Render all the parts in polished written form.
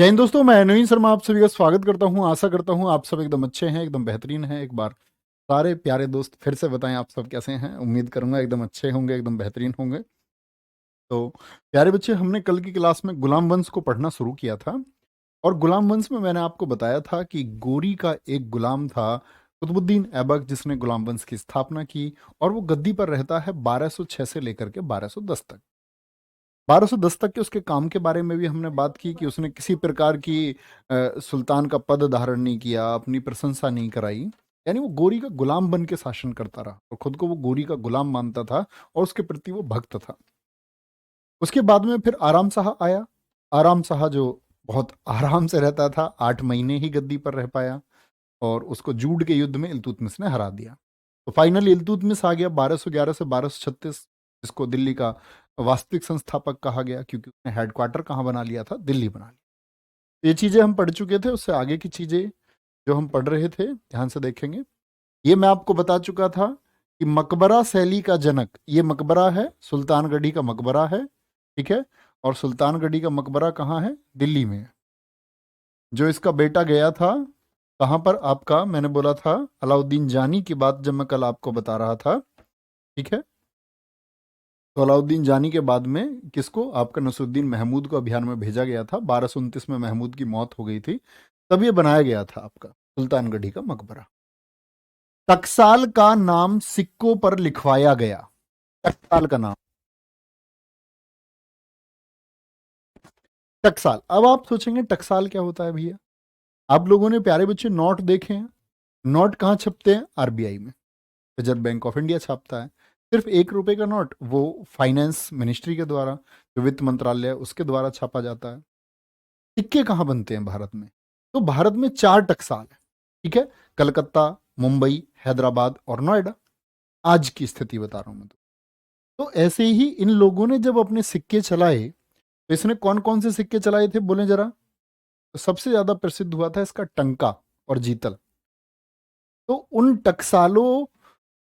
जय हिंद दोस्तों, मैं नवीन शर्मा आप सभी का स्वागत करता हूं। आशा करता हूं आप सब एकदम अच्छे हैं, एकदम बेहतरीन हैं। एक बार सारे प्यारे दोस्त फिर से बताएं आप सब कैसे हैं। उम्मीद करूंगा एकदम अच्छे होंगे, एकदम बेहतरीन होंगे। तो प्यारे बच्चे, हमने कल की क्लास में गुलाम वंश को पढ़ना शुरू किया था। और गुलाम वंश में मैंने आपको बताया था कि गोरी का एक गुलाम था कुतुबुद्दीन ऐबक, जिसने गुलाम वंश की स्थापना की। और वो गद्दी पर रहता है 1206 से लेकर के 1210 तक। 1210 तक के उसके काम के बारे में भी हमने बात की कि उसने किसी प्रकार की सुल्तान का पद धारण नहीं किया, अपनी प्रशंसा नहीं कराई। यानी वो गोरी का गुलाम बन के शासन करता रहा और खुद को वो गोरी का गुलाम मानता था और उसके प्रति वो भक्त था। उसके बाद में फिर आराम शाह आया। आराम शाह जो बहुत आराम से रहता था, 8 महीने ही गद्दी पर रह पाया और उसको जूड के युद्ध में इल्तुतमिश ने हरा दिया। तो फाइनली इल्तुतमिश आ गया 1211 से 1236, जिसको दिल्ली का वास्तविक संस्थापक कहा गया, क्योंकि उसने हेडक्वार्टर कहाँ बना लिया था? दिल्ली बना लिया। ये चीजें हम पढ़ चुके थे। उससे आगे की चीजें जो हम पढ़ रहे थे ध्यान से देखेंगे। ये मैं आपको बता चुका था कि मकबरा शैली का जनक ये मकबरा है, सुल्तानगढ़ी का मकबरा है। ठीक है। और सुल्तानगढ़ी का मकबरा कहाँ है? दिल्ली में है। जो इसका बेटा गया था कहाँ पर? आपका मैंने बोला था अलाउद्दीन जानी की बात जब मैं कल आपको बता रहा था। ठीक है। तो अलाउद्दीन जानी के बाद में किसको? आपका नसरुद्दीन महमूद को अभियान में भेजा गया था। 1229 में महमूद की मौत हो गई थी। तब ये बनाया गया था आपका सुल्तानगढ़ी का मकबरा। टकसाल का नाम सिक्कों पर लिखवाया गया। टकसाल का नाम टकसाल। अब आप सोचेंगे टकसाल क्या होता है भैया? आप लोगों ने प्यारे बच्चे नोट देखे हैं। नोट कहाँ छपते हैं? आरबीआई में। रिजर्व बैंक ऑफ इंडिया छापता है। सिर्फ 1 रुपए का नोट वो फाइनेंस मिनिस्ट्री के द्वारा, जो वित्त मंत्रालय है, उसके द्वारा छापा जाता है। सिक्के कहाँ बनते हैं भारत में? तो भारत में 4 टकसाल है। ठीक है। कलकत्ता, मुंबई, हैदराबाद और नोएडा। आज की स्थिति बता रहा हूं मैं। तो ऐसे ही इन लोगों ने जब अपने सिक्के चलाए, तो इसने कौन कौन से सिक्के चलाए थे बोले जरा? तो सबसे ज्यादा प्रसिद्ध हुआ था इसका टंका और जीतल। तो उन टकसालों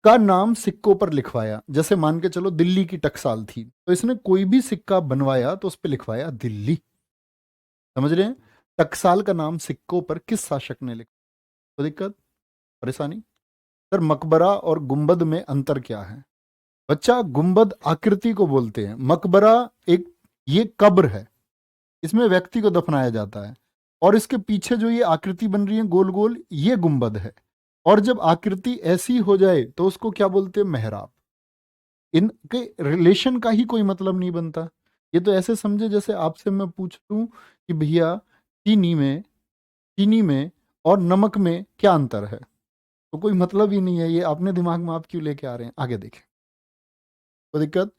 का नाम सिक्कों पर लिखवाया। जैसे मान के चलो दिल्ली की टकसाल थी, तो इसने कोई भी सिक्का बनवाया तो उस पर लिखवाया दिल्ली। समझ रहे हैं? टकसाल का नाम सिक्कों पर किस शासक ने लिखा? तो दिक्कत, परेशानी। सर, मकबरा और गुंबद में अंतर क्या है? बच्चा, गुंबद आकृति को बोलते हैं, मकबरा एक ये कब्र है, इसमें व्यक्ति को दफनाया जाता है। और इसके पीछे जो ये आकृति बन रही है गोल गोल, ये गुंबद है। और जब आकृति ऐसी हो जाए तो उसको क्या बोलते हैं? मेहराब। इनके रिलेशन का ही कोई मतलब नहीं बनता। ये तो ऐसे समझे जैसे आपसे मैं पूछ लूं कि भैया चीनी में और नमक में क्या अंतर है? तो कोई मतलब ही नहीं है। ये अपने दिमाग में आप क्यों लेके आ रहे हैं? आगे देखें। कोई दिक्कत?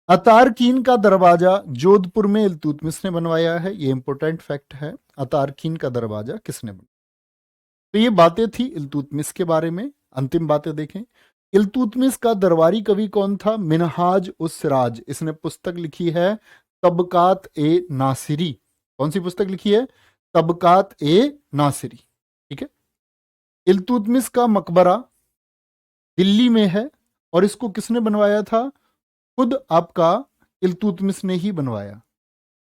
अतारकीन का दरवाजा जोधपुर में इल्तुतमिश ने बनवाया है। ये इंपॉर्टेंट फैक्ट है। अतारकीन का दरवाजा किसने बनवाया? तो ये बातें थी इल्तुतमिश के बारे में। अंतिम बातें देखें। इल्तुतमिश का दरबारी कवि कौन था? मिनहाज उस सिराज। इसने पुस्तक लिखी है तबकात ए नासिरी। कौन सी पुस्तक लिखी है? तबकात ए नासिरी। ठीक है। इल्तुतमिश का मकबरा दिल्ली में है और इसको किसने बनवाया था? खुद आपका इल्तुतमिश ने ही बनवाया।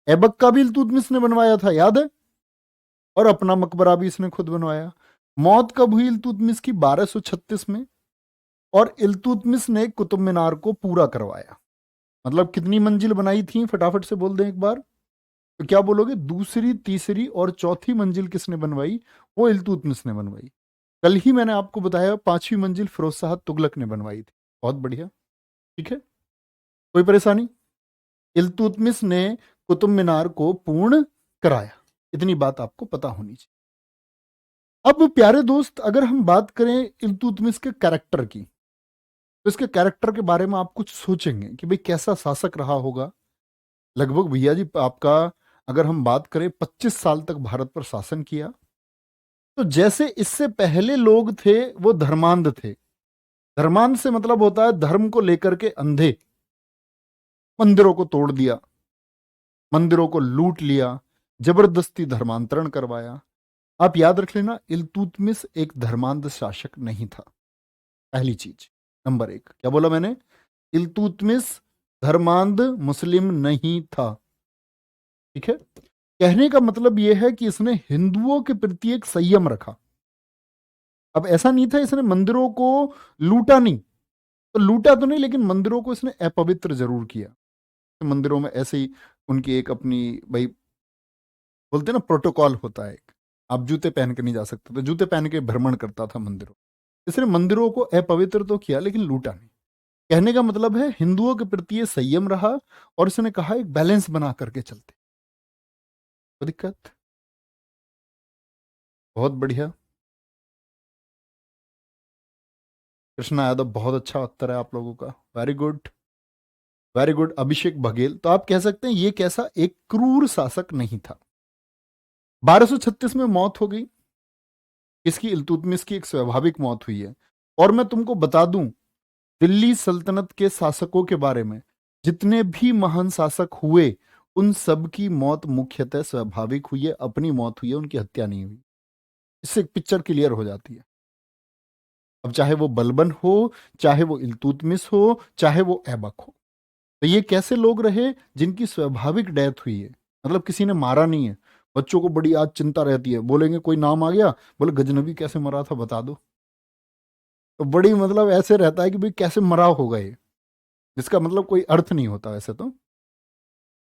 ऐबक का भी इल्तुतमिश ने बनवाया था, याद है? और अपना मकबरा भी इसने खुद बनवाया। मौत कब हुई इल्तुतमिश की? 1236 में। और इल्तुतमिश ने कुतुब मीनार को पूरा करवाया। मतलब कितनी मंजिल बनाई थी? फटाफट से बोल दें एक बार। तो क्या बोलोगे? दूसरी, तीसरी और चौथी मंजिल किसने बनवाई? वो इल्तुतमिश ने बनवाई। कल ही मैंने आपको बताया 5वीं मंजिल फिरोज शाह तुगलक ने बनवाई थी। बहुत बढ़िया। ठीक है। कोई परेशानी? इल्तुतमिश ने कुतुब मीनार को पूर्ण कराया। इतनी बात आपको पता होनी चाहिए। अब प्यारे दोस्त, अगर हम बात करें इल्तुतमिश के कैरेक्टर की, तो इसके कैरेक्टर के बारे में आप कुछ सोचेंगे कि भाई कैसा शासक रहा होगा। लगभग भैया जी आपका, अगर हम बात करें, 25 साल तक भारत पर शासन किया। तो जैसे इससे पहले लोग थे वो धर्मांध थे। धर्मांध से मतलब होता है धर्म को लेकर के अंधे। मंदिरों को तोड़ दिया, मंदिरों को लूट लिया, जबरदस्ती धर्मांतरण करवाया। आप याद रख लेना, इल्तुतमिश एक धर्मांध शासक नहीं था। पहली चीज, नंबर एक। क्या बोला मैंने? इल्तुतमिश धर्मांध मुस्लिम नहीं था। ठीक है। कहने का मतलब यह है कि इसने हिंदुओं के प्रति एक संयम रखा। अब ऐसा नहीं था इसने मंदिरों को लूटा नहीं, तो लूटा तो नहीं, लेकिन मंदिरों को इसने अपवित्र जरूर किया। तो मंदिरों में ऐसे ही उनकी एक अपनी, भाई बोलते ना प्रोटोकॉल होता है एक, आप जूते पहन के नहीं जा सकते, तो जूते पहन के भ्रमण करता था मंदिरों। इसने मंदिरों को अपवित्र तो किया लेकिन लूटा नहीं। कहने का मतलब है हिंदुओं के प्रति ये संयम रहा, और इसने कहा एक बैलेंस बना करके चलते। कोई दिक्कत? बहुत बढ़िया। कृष्णा यादव, बहुत अच्छा उत्तर है आप लोगों का, वेरी गुड, वेरी गुड। अभिषेक बघेल, तो आप कह सकते हैं ये कैसा एक क्रूर शासक नहीं था। 1236 में मौत हो गई इसकी, इल्तुतमिश की एक स्वाभाविक मौत हुई है। और मैं तुमको बता दूं, दिल्ली सल्तनत के शासकों के बारे में जितने भी महान शासक हुए, उन सब की मौत मुख्यतः स्वाभाविक हुई है, अपनी मौत हुई है, उनकी हत्या नहीं हुई। इससे एक पिक्चर क्लियर हो जाती है। अब चाहे वो बलबन हो, चाहे वो इल्तुतमिश हो, चाहे वो ऐबक हो, तो ये कैसे लोग रहे जिनकी स्वाभाविक डेथ हुई है, मतलब किसी ने मारा नहीं है। बच्चों को बड़ी आज चिंता रहती है, बोलेंगे कोई नाम आ गया, बोले गजनबी कैसे मरा था बता दो, तो बड़ी मतलब ऐसे रहता है कि भाई कैसे मरा होगा ये, जिसका मतलब कोई अर्थ नहीं होता वैसे तो।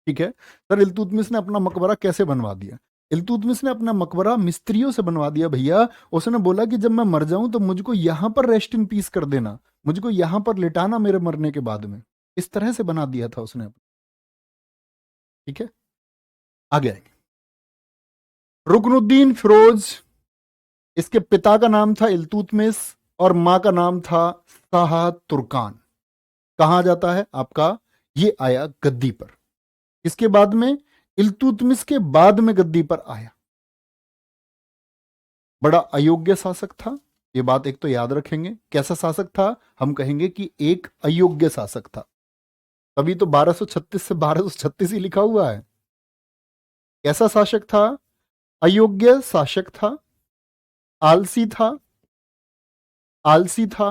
ठीक है सर, इल्तुतमिश ने अपना मकबरा कैसे बनवा दिया? इल्तुतमिश ने अपना मकबरा मिस्त्रियों से बनवा दिया भैया। उसने बोला कि जब मैं मर जाऊं तो मुझको यहां पर रेस्ट इन पीस कर देना, मुझको यहां पर लिटाना मेरे मरने के बाद में। इस तरह से बना दिया था उसने। ठीक है, आगे आएंगे। रुकनुद्दीन फिरोज, इसके पिता का नाम था इल्तुतमिश और मां का नाम था शाह तुर्कान। कहा जाता है आपका, ये आया गद्दी पर। इसके बाद में इल्तुतमिश के बाद में गद्दी पर आया। बड़ा अयोग्य शासक था, ये बात एक तो याद रखेंगे। कैसा शासक था? हम कहेंगे कि एक अयोग्य शासक था, तभी तो 1236 से 1236 ही लिखा हुआ है। कैसा शासक था? अयोग्य शासक था, आलसी था, आलसी था,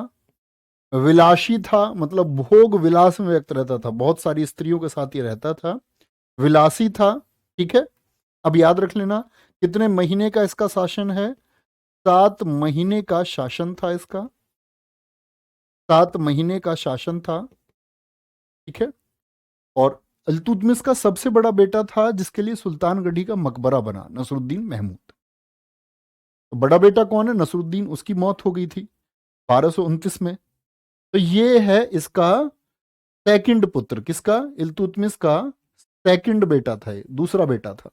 विलासी था, मतलब भोग विलास में व्यक्त रहता था, बहुत सारी स्त्रियों के साथ ही रहता था, विलासी था। ठीक है, अब याद रख लेना कितने महीने का इसका शासन है? 7 महीने का शासन था इसका, 7 महीने का शासन था। ठीक है, और इल्तुतमिश का सबसे बड़ा बेटा था जिसके लिए सुल्तानगढ़ी का मकबरा बना, नसरुद्दीन महमूद। तो बड़ा बेटा कौन है? नसरुद्दीन, उसकी मौत हो गई थी 1229 में। तो ये है इसका सेकंड पुत्र। किसका? इल्तुतमिश का सेकंड बेटा था, ये दूसरा बेटा था,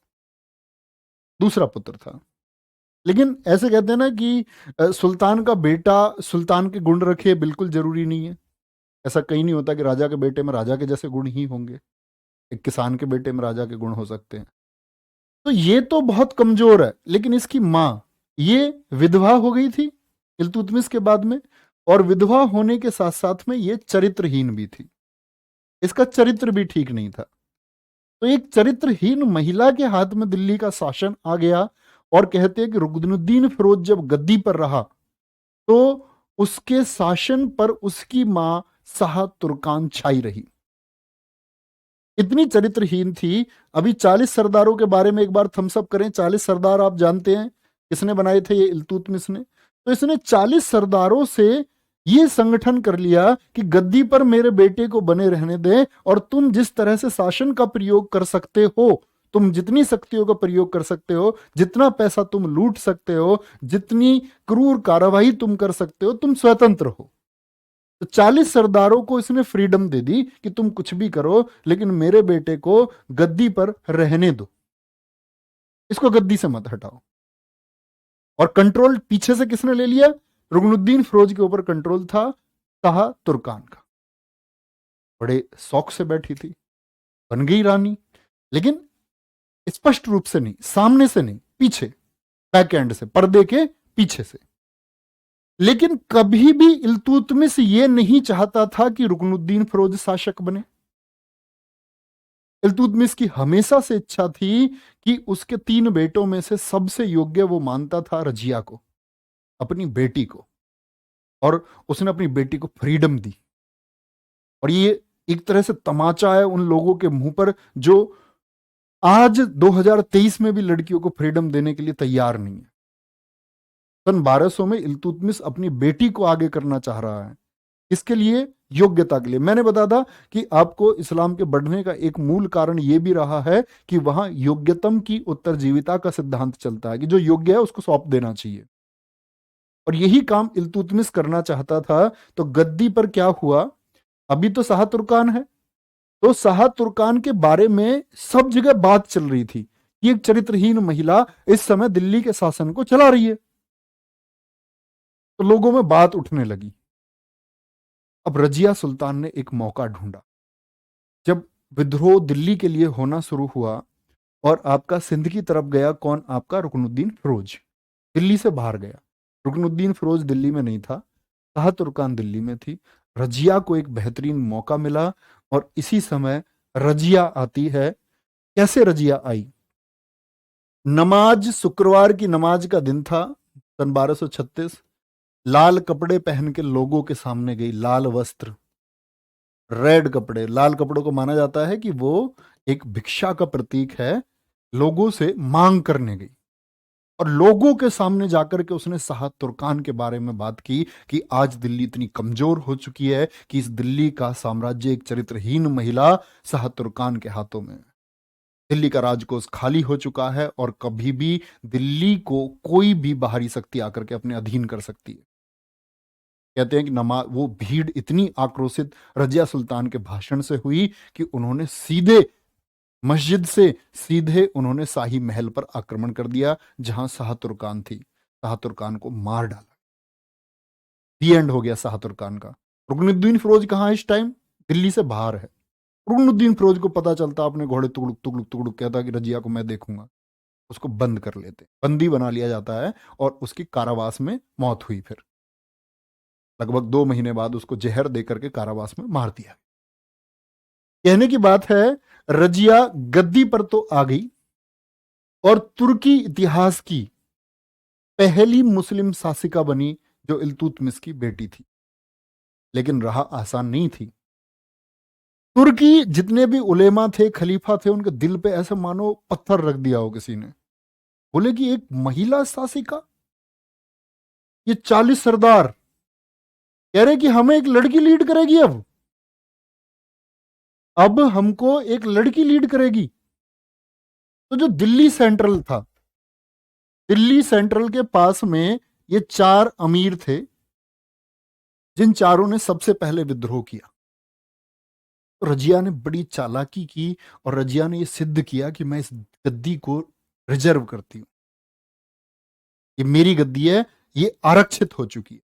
दूसरा पुत्र था। लेकिन ऐसे कहते हैं ना कि सुल्तान का बेटा सुल्तान के गुण रखे, बिल्कुल जरूरी नहीं है। ऐसा कहीं नहीं होता कि राजा के बेटे में राजा के जैसे गुण ही होंगे, एक किसान के बेटे में राजा के गुण हो सकते हैं। तो ये तो बहुत कमजोर है, लेकिन इसकी मां ये विधवा हो गई थी इल्तुतमिश के बाद में, और विधवा होने के साथ साथ में ये चरित्रहीन भी थी, इसका चरित्र भी ठीक नहीं था। तो एक चरित्रहीन महिला के हाथ में दिल्ली का शासन आ गया, और कहते हैं कि रुकनुद्दीन फिरोज जब गद्दी पर रहा तो उसके शासन पर उसकी मां शाह तुर्कान छाई रही। इतनी चरित्रहीन थी। अभी 40 सरदारों के बारे में एक बार थम्सअप करें। 40 सरदार आप जानते हैं किसने बनाए थे? ये इल्तुतमिश ने। तो इसने 40 सरदारों से ये संगठन कर लिया कि गद्दी पर मेरे बेटे को बने रहने दें, और तुम जिस तरह से शासन का प्रयोग कर सकते हो, तुम जितनी शक्तियों का प्रयोग कर सकते हो, जितना पैसा तुम लूट सकते हो, जितनी क्रूर कार्यवाही तुम कर सकते हो, तुम स्वतंत्र हो। तो 40 सरदारों को इसने फ्रीडम दे दी कि तुम कुछ भी करो, लेकिन मेरे बेटे को गद्दी पर रहने दो, इसको गद्दी से मत हटाओ। और कंट्रोल पीछे से किसने ले लिया? रुकनुद्दीन फिरोज के ऊपर कंट्रोल था शाह तुर्कान का। बड़े शौक से बैठी थी, बन गई रानी, लेकिन स्पष्ट रूप से नहीं, सामने से नहीं, पीछे, बैक एंड से, पर्दे के पीछे से। लेकिन कभी भी इल्तुतमिश ये नहीं चाहता था कि रुकनुद्दीन फिरोज शासक बने। इल्तुतमिश की हमेशा से इच्छा थी कि उसके 3 बेटों में से सबसे योग्य वो मानता था रजिया को, अपनी बेटी को, और उसने अपनी बेटी को फ्रीडम दी। और ये एक तरह से तमाचा है उन लोगों के मुंह पर जो आज 2023 में भी लड़कियों को फ्रीडम देने के लिए तैयार नहीं है। सन 1200 में इल्तुतमिश अपनी बेटी को आगे करना चाह रहा है। इसके लिए योग्यता के लिए मैंने बताया था कि आपको इस्लाम के बढ़ने का एक मूल कारण यह भी रहा है कि वहां योग्यतम की उत्तरजीविता का सिद्धांत चलता है कि जो योग्य है उसको सौंप देना चाहिए, और यही काम इल्तुतमिश करना चाहता था। तो गद्दी पर क्या हुआ, अभी तो शाह तुर्कान है, तो शाह तुर्कान के बारे में सब जगह बात चल रही थी कि एक चरित्रहीन महिला इस समय दिल्ली के शासन को चला रही है, तो लोगों में बात उठने लगी। अब रजिया सुल्तान ने एक मौका ढूंढा। जब विद्रोह दिल्ली के लिए होना शुरू हुआ और आपका सिंध की तरफ गया कौन, आपका रुकनुद्दीन फिरोज दिल्ली से बाहर गया। रुकनुद्दीन फिरोज दिल्ली में नहीं था, शाह तुर्कान दिल्ली में थी। रजिया को एक बेहतरीन मौका मिला और इसी समय रजिया आती है। कैसे रजिया आई, नमाज, शुक्रवार की नमाज का दिन था सन 1236। लाल कपड़े पहन के लोगों के सामने गई, लाल वस्त्र, रेड कपड़े। लाल कपड़ों को माना जाता है कि वो एक भिक्षा का प्रतीक है। लोगों से मांग करने गई और लोगों के सामने जाकर के उसने शाह तुर्कान के बारे में बात की कि आज दिल्ली इतनी कमजोर हो चुकी है कि इस दिल्ली का साम्राज्य एक चरित्रहीन महिला शाह तुर्कान के हाथों में है। दिल्ली का राजकोष खाली हो चुका है और कभी भी दिल्ली को कोई भी बाहरी शक्ति आकर के अपने अधीन कर सकती है। कहते हैं कि नमाज, वो भीड़ इतनी आक्रोशित रजिया सुल्तान के भाषण से हुई कि उन्होंने सीधे मस्जिद से सीधे उन्होंने शाही महल पर आक्रमण कर दिया जहां शाह तुर्कान थी। शाह तुर्कान को मार डाला। दी एंड हो गया शाह तुर्कान का। रुकनुद्दीन फिरोज कहां है इस टाइम, दिल्ली से बाहर है। रुकनुद्दीन फिरोज को पता चलता, अपने घोड़े तुगड़ुक तुगड़ुक तुगड़ुक कहता कि रजिया को मैं देखूंगा। उसको बंद कर लेते, बंदी बना लिया जाता है और उसकी कारावास में मौत हुई। फिर लगभग 2 महीने बाद उसको जहर देकर के कारावास में मार दिया। कहने की बात है, रजिया गद्दी पर तो आ गई और तुर्की इतिहास की पहली मुस्लिम शासिका बनी जो इल्तुतमिश की बेटी थी। लेकिन राह आसान नहीं थी। तुर्की जितने भी उलेमा थे, खलीफा थे, उनके दिल पे ऐसे मानो पत्थर रख दिया हो किसी ने। बोले कि एक महिला शासिका, ये 40 सरदार कह रहे कि हमें एक लड़की लीड करेगी। अब हमको एक लड़की लीड करेगी। तो जो दिल्ली सेंट्रल था, दिल्ली सेंट्रल के पास में ये 4 अमीर थे जिन चारों ने सबसे पहले विद्रोह किया। तो रजिया ने बड़ी चालाकी की और रजिया ने यह सिद्ध किया कि मैं इस गद्दी को रिजर्व करती हूं, ये मेरी गद्दी है, ये आरक्षित हो चुकी है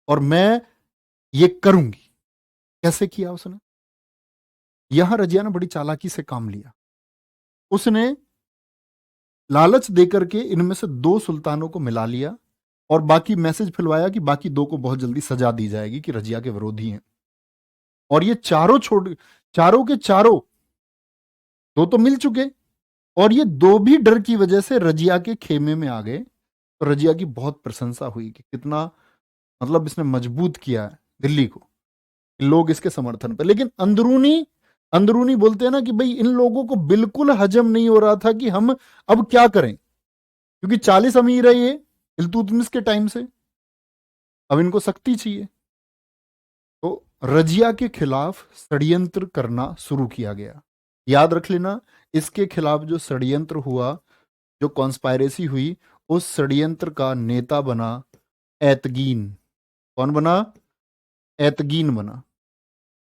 और मैं ये करूंगी। कैसे किया उसने, यहां रजिया ने बड़ी चालाकी से काम लिया। उसने लालच देकर के इनमें से 2 सुल्तानों को मिला लिया और बाकी मैसेज फिलवाया कि बाकी 2 को बहुत जल्दी सजा दी जाएगी कि रजिया के विरोधी हैं। और ये चारों के चारों 2 तो मिल चुके और ये 2 भी डर की वजह से रजिया के खेमे में आ गए। तो रजिया की बहुत प्रशंसा हुई कि कितना, मतलब इसने मजबूत किया है दिल्ली को, लोग इसके समर्थन पर। लेकिन अंदरूनी अंदरूनी बोलते हैं ना कि भाई इन लोगों को बिल्कुल हजम नहीं हो रहा था कि हम अब क्या करें, क्योंकि 40 अमीर है ये इल्तुतमिश के टाइम से, अब इनको शक्ति चाहिए। तो रजिया के खिलाफ षड्यंत्र करना शुरू किया गया। याद रख लेना, इसके खिलाफ जो षड्यंत्र हुआ, जो कॉन्स्पायरेसी हुई, उस षड्यंत्र का नेता बना एतगीन। कौन बना, एतगीन बना,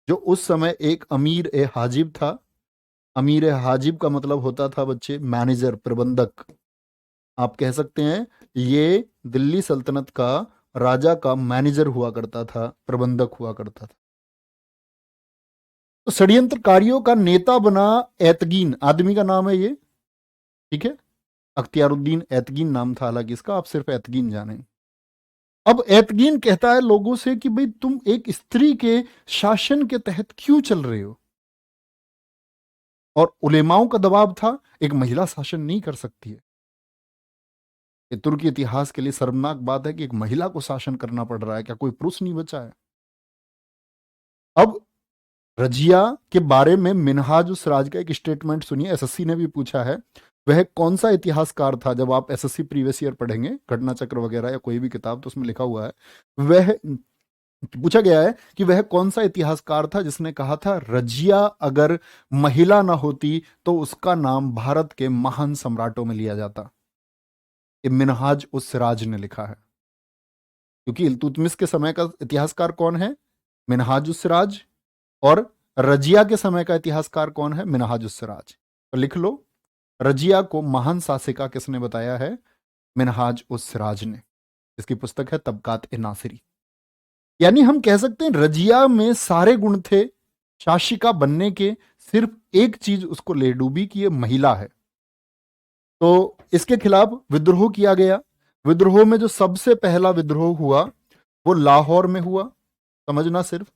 जो उस समय एक अमीर ए हाजिब था। अमीर ए हाजिब का मतलब होता था बच्चे मैनेजर, प्रबंधक। आप कह सकते हैं ये दिल्ली सल्तनत का राजा का मैनेजर हुआ करता था, प्रबंधक हुआ करता था। तो षड्यंत्रकारियों का नेता बना एतगीन, आदमी का नाम है ये, ठीक है, अख्तियारुद्दीन एतगीन नाम था हालांकि इसका, आप सिर्फ एतगीन जाने। अब एतगीन कहता है लोगों से कि भाई तुम एक स्त्री के शासन के तहत क्यों चल रहे हो, और उलेमाओं का दबाव था, एक महिला शासन नहीं कर सकती है। ये तुर्की इतिहास के लिए शर्मनाक बात है कि एक महिला को शासन करना पड़ रहा है, क्या कोई पुरुष नहीं बचा है। अब रजिया के बारे में मिनहाज उस राज का एक स्टेटमेंट सुनिए, एसएससी ने भी पूछा है। वह कौन सा इतिहासकार था, जब आप एसएससी प्रीवियस ईयर पढ़ेंगे घटना चक्र वगैरह या कोई भी किताब, तो उसमें लिखा हुआ है, वह पूछा गया है कि वह कौन सा इतिहासकार था जिसने कहा था रजिया अगर महिला ना होती तो उसका नाम भारत के महान सम्राटों में लिया जाता। ये मिनहाज उस सिराज ने लिखा है, क्योंकि इल्तुतमिश के समय का इतिहासकार कौन है, मिनहाज उस सिराज, और रजिया के समय का इतिहासकार कौन है, मिनहाज उस सिराज। तो लिख लो, रजिया को महान शासिका किसने बताया है, मिनहाज उस सिराज ने, इसकी पुस्तक है तबकात ए नासिरी। यानी हम कह सकते हैं रजिया में सारे गुण थे शासिका बनने के, सिर्फ एक चीज उसको ले डूबी कि ये महिला है। तो इसके खिलाफ विद्रोह किया गया। विद्रोह में जो सबसे पहला विद्रोह हुआ वो लाहौर में हुआ, समझना सिर्फ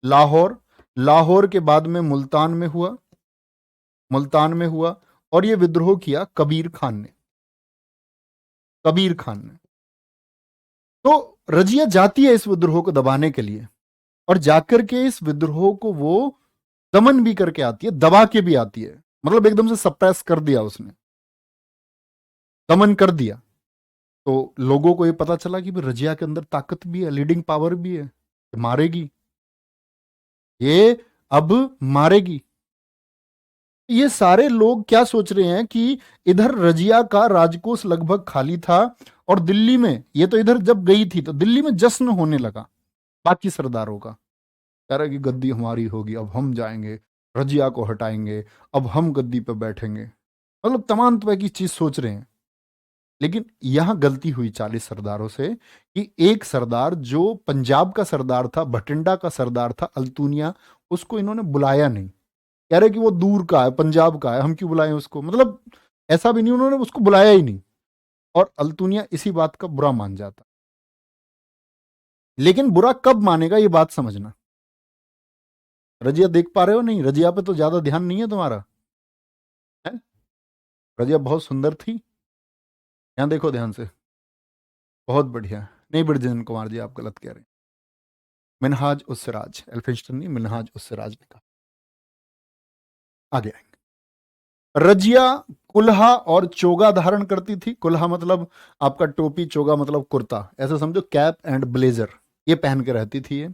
लाहौर। लाहौर के बाद में मुल्तान में हुआ, मुल्तान में हुआ, और ये विद्रोह किया कबीर खान ने, कबीर खान ने। तो रजिया जाती है इस विद्रोह को दबाने के लिए, और जाकर के इस विद्रोह को वो दमन भी करके आती है, दबा के भी आती है, मतलब एकदम से सप्रेस कर दिया उसने, दमन कर दिया। तो लोगों को ये पता चला कि रजिया के अंदर ताकत भी है, लीडिंग पावर भी है, मारेगी, ये अब मारेगी। ये सारे लोग क्या सोच रहे हैं कि इधर रजिया का राजकोष लगभग खाली था, और दिल्ली में, ये तो इधर जब गई थी तो दिल्ली में जश्न होने लगा बाकी सरदारों का, कह रहा कि गद्दी हमारी होगी, अब हम जाएंगे, रजिया को हटाएंगे, अब हम गद्दी पर बैठेंगे, मतलब तमाम तरह की चीज सोच रहे हैं। लेकिन यहां गलती हुई 40 सरदारों से कि एक सरदार जो पंजाब का सरदार था, भटिंडा का सरदार था, अल्तुनिया, उसको इन्होंने बुलाया नहीं। कह रहे कि वो दूर का है, पंजाब का है, हम क्यों बुलाएं उसको, मतलब ऐसा भी नहीं, उन्होंने उसको बुलाया ही नहीं। और अल्तुनिया इसी बात का बुरा मान जाता। लेकिन बुरा कब मानेगा ये बात समझना। रजिया देख पा रहे हो, नहीं रजिया पे तो ज्यादा ध्यान नहीं है तुम्हारा, है? रजिया बहुत सुंदर थी, यहां देखो ध्यान से, बहुत बढ़िया। नहीं ब्रजेंद्र कुमार जी, आप गलत कह रहे हैं। मिनहाज उस सिराज, एल्फिंस्टन नहीं, मिनहाज उस सिराज ने कहा। आगे आएंगे। रजिया कुल्हा और चोगा धारण करती थी। कुल्हा मतलब आपका टोपी, चोगा मतलब कुर्ता, ऐसा समझो, कैप एंड ब्लेजर, ये पहन के रहती थी ये।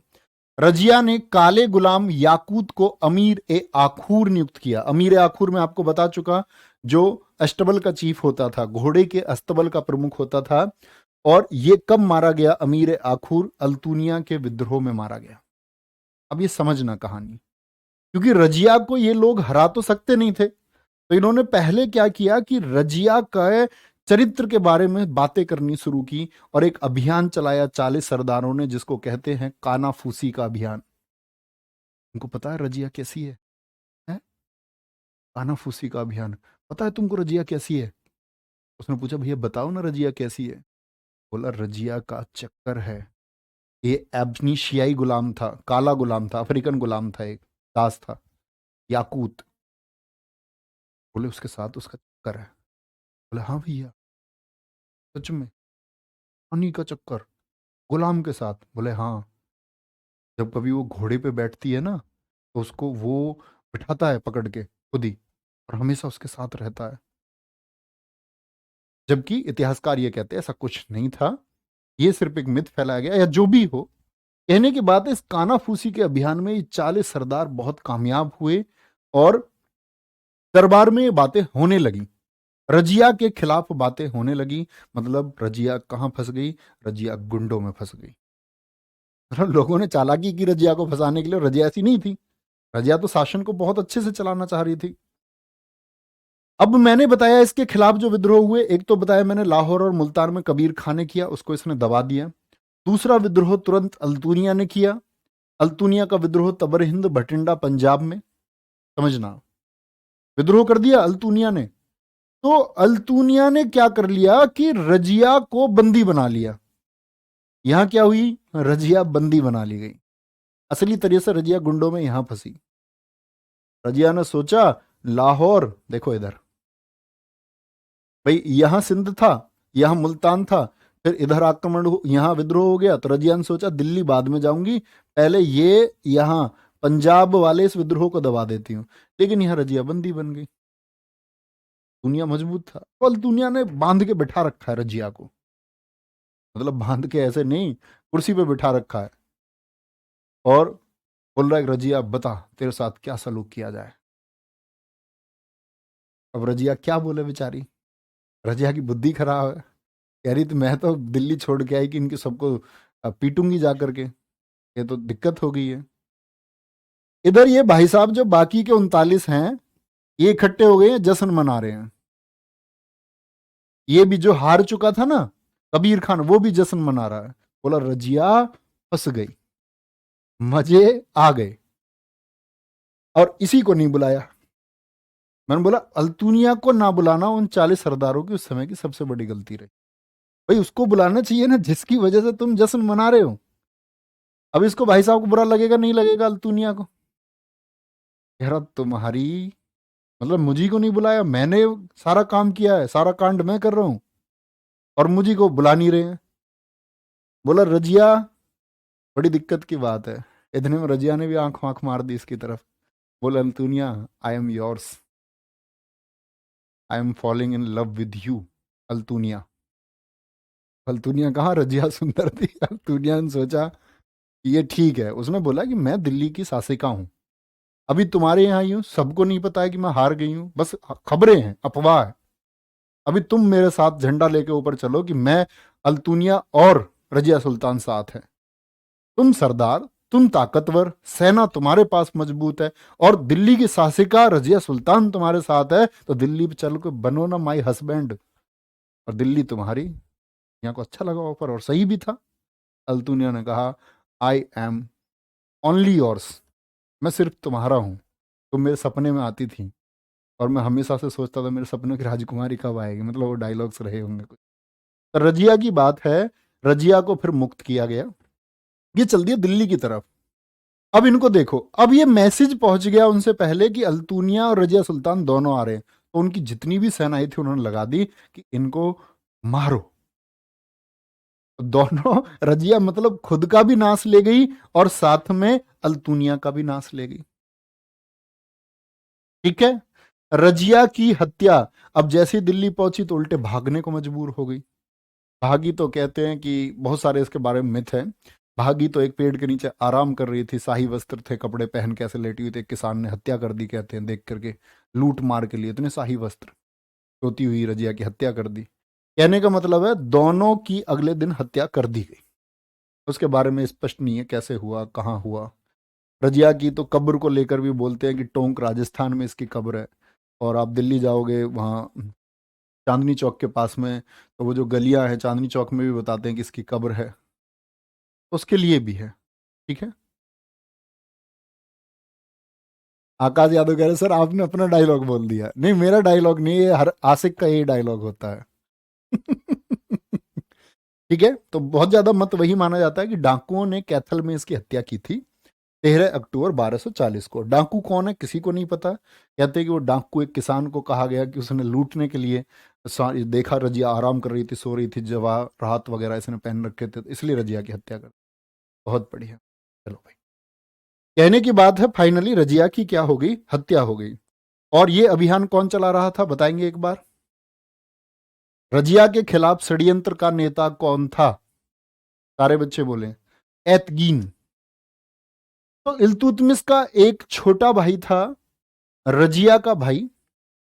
रजिया ने काले गुलाम याकूत को अमीर ए आखूर नियुक्त किया। अमीर ए आखूर में आपको बता चुका, जो अस्तबल का चीफ होता था, घोड़े के अस्तबल का प्रमुख होता था। और ये कब मारा गया अमीर ए आखूर, अल्तुनिया के विद्रोह में मारा गया। अब ये समझना कहानी, क्योंकि रजिया को ये लोग हरा तो सकते नहीं थे, तो इन्होंने पहले क्या किया कि रजिया का चरित्र के बारे में बातें करनी शुरू की, और एक अभियान चलाया 40 सरदारों ने, जिसको कहते हैं कानाफूसी का अभियान। तुमको पता है रजिया कैसी है? कानाफूसी का अभियान, पता है तुमको रजिया कैसी है? उसने पूछा भैया बताओ ना रजिया कैसी है। बोला रजिया का चक्कर है, ये एबनीशियाई गुलाम था, काला गुलाम था, अफ्रीकन गुलाम था, एक दास था, याकूत। बोले उसके साथ उसका चक्कर है। बोले हाँ भैया सच में, पानी का चक्कर गुलाम के साथ? बोले हाँ, जब कभी वो घोड़े पे बैठती है ना, तो उसको वो बिठाता है पकड़ के खुद ही, और हमेशा उसके साथ रहता है। जबकि इतिहासकार ये कहते हैं ऐसा कुछ नहीं था, ये सिर्फ एक मिथ फैलाया गया, या जो भी हो। कहने की बात है, इस कानाफूसी के अभियान में ये 40 सरदार बहुत कामयाब हुए, और दरबार में ये बातें होने लगी, रजिया के खिलाफ बातें होने लगी। मतलब रजिया कहां फंस गई, रजिया गुंडों में फंस गई। मतलब लोगों ने चालाकी की रजिया को फंसाने के लिए, रजिया ऐसी नहीं थी, रजिया तो शासन को बहुत अच्छे से चलाना चाह रही थी। अब मैंने बताया इसके खिलाफ जो विद्रोह हुए, एक तो बताया मैंने लाहौर और मुल्तान में कबीर खान ने किया, उसको इसने दबा दिया। दूसरा विद्रोह तुरंत अल्तुनिया ने किया। अल्तुनिया का विद्रोह तबर हिंद, भटिंडा, पंजाब में, समझना, विद्रोह कर दिया अल्तुनिया ने। तो अल्तुनिया ने क्या कर लिया कि रजिया को बंदी बना लिया। यहां क्या हुई, रजिया बंदी बना ली गई। असली तरह से रजिया गुंडों में यहां फंसी। रजिया ने सोचा लाहौर, देखो इधर भाई, यहां सिंध था, यहां मुल्तान था, फिर इधर आक्रमण, यहां विद्रोह हो गया, तो रजिया ने सोचा दिल्ली बाद में जाऊंगी, पहले ये यहां पंजाब वाले इस विद्रोह को दबा देती हूँ। लेकिन यहाँ रजिया बंदी बन गई। दुनिया मजबूत था, पर दुनिया ने बांध के बिठा रखा है रजिया को, मतलब बांध के ऐसे नहीं, कुर्सी पे बिठा रखा है और बोल रहा है रजिया बता तेरे साथ क्या सलूक किया जाए। अब रजिया क्या बोले बेचारी, रजिया की बुद्धि खराब है, कह रही तो मैं तो दिल्ली छोड़ के आई कि इनके सबको पीटूंगी जा करके, ये तो दिक्कत हो गई है। इधर ये भाई साहब जो बाकी के 39 हैं ये इकट्ठे हो गए हैं, जश्न मना रहे हैं। ये भी जो हार चुका था ना कबीर खान, वो भी जश्न मना रहा है, बोला रजिया फंस गई, मजे आ गए। और इसी को नहीं बुलाया। मैंने बोला अल्तुनिया को ना बुलाना उन 40 सरदारों की उस समय की सबसे बड़ी गलती रही। भाई उसको बुलाना चाहिए ना जिसकी वजह से तुम जश्न मना रहे हो। अब इसको भाई साहब को बुरा लगेगा नहीं लगेगा अल्तुनिया को, कह रहा तुम्हारी मतलब मुझी को नहीं बुलाया, मैंने सारा काम किया है, सारा कांड मैं कर रहा हूं और मुझी को बुला नहीं रहे हैं। बोला रजिया बड़ी दिक्कत की बात है। इतने में रजिया ने भी आंख आंख मार दी इसकी तरफ, बोला Altunia I am yours, I am falling in love with you Altunia. Altunia कहाँ, रजिया सुंदर थी। अल्तुनिया ने सोचा कि ये ठीक है, उसने बोला कि मैं दिल्ली की शासिका हूं, अभी तुम्हारे यहाँ आई हूं, सबको नहीं पता है कि मैं हार गई हूं, बस खबरें हैं, अफवाह है। अभी तुम मेरे साथ झंडा लेके ऊपर चलो कि मैं अल्तुनिया और रजिया सुल्तान साथ है। तुम सरदार, तुम ताकतवर, सेना तुम्हारे पास मजबूत है और दिल्ली की शासिका रजिया सुल्तान तुम्हारे साथ है, तो दिल्ली पे चल के बनो ना माई हस्बैंड, और दिल्ली तुम्हारी। यहाँ को अच्छा लगा ऑफर और सही भी था। अल्तुनिया ने कहा आई एम ओनली योर्स, मैं सिर्फ तुम्हारा हूं, तुम मेरे सपने में आती थी और मैं हमेशा से सोचता था मेरे सपनों की राजकुमारी कब आएगी, मतलब वो डायलॉग्स रहे होंगे कुछ। तो रजिया की बात है, रजिया को फिर मुक्त किया गया, ये चल दिया दिल्ली की तरफ। अब इनको देखो, अब ये मैसेज पहुंच गया उनसे पहले कि अल्तुनिया और रजिया सुल्तान दोनों आ रहे हैं, तो उनकी जितनी भी सेनाएं थी उन्होंने लगा दी कि इनको मारो। दोनों, रजिया मतलब खुद का भी नाश ले गई और साथ में अल्तुनिया का भी नाश ले गई। ठीक है, रजिया की हत्या अब जैसे ही दिल्ली पहुंची तो उल्टे भागने को मजबूर हो गई। भागी तो कहते हैं कि बहुत सारे इसके बारे में मिथ है। भागी तो एक पेड़ के नीचे आराम कर रही थी, शाही वस्त्र थे, कपड़े पहन के ऐसे लेटी हुई थी, एक किसान ने हत्या कर दी कहते हैं, देख करके लूट मार के लिए इतने शाही वस्त्र, सोती हुई रजिया की हत्या कर दी। कहने का मतलब है दोनों की अगले दिन हत्या कर दी गई। उसके बारे में स्पष्ट नहीं है कैसे हुआ, कहाँ हुआ। रजिया की तो कब्र को लेकर भी बोलते हैं कि टोंक राजस्थान में इसकी कब्र है, और आप दिल्ली जाओगे वहाँ चांदनी चौक के पास में, तो वो जो गलियां हैं चांदनी चौक में भी बताते हैं कि इसकी कब्र है, उसके लिए भी है। ठीक है, आकाश यादव कह रहे सर आपने अपना डायलॉग बोल दिया। नहीं, मेरा डायलॉग नहीं, ये हर आशिक का यही डायलॉग होता है। ठीक है, तो बहुत ज्यादा मत वही माना जाता है कि डाकुओं ने कैथल में इसकी हत्या की थी 13 अक्टूबर 1240 को। डाकू कौन है किसी को नहीं पता। कहते हैं कि वो डाकू एक किसान को कहा गया कि उसने लूटने के लिए देखा रजिया आराम कर रही थी, सो रही थी, जवाहरात वगैरह इसने पहन रखे थे, तो इसलिए रजिया की हत्या कर। बहुत बढ़िया, चलो भाई। कहने की बात है फाइनली रजिया की क्या हो गई, हत्या हो गई। और ये अभियान कौन चला रहा था बताएंगे एक बार। रजिया के खिलाफ षड्यंत्र का नेता कौन था, सारे बच्चे बोले एतगीन। तो इल्तुतमिश का एक छोटा भाई था रजिया का भाई,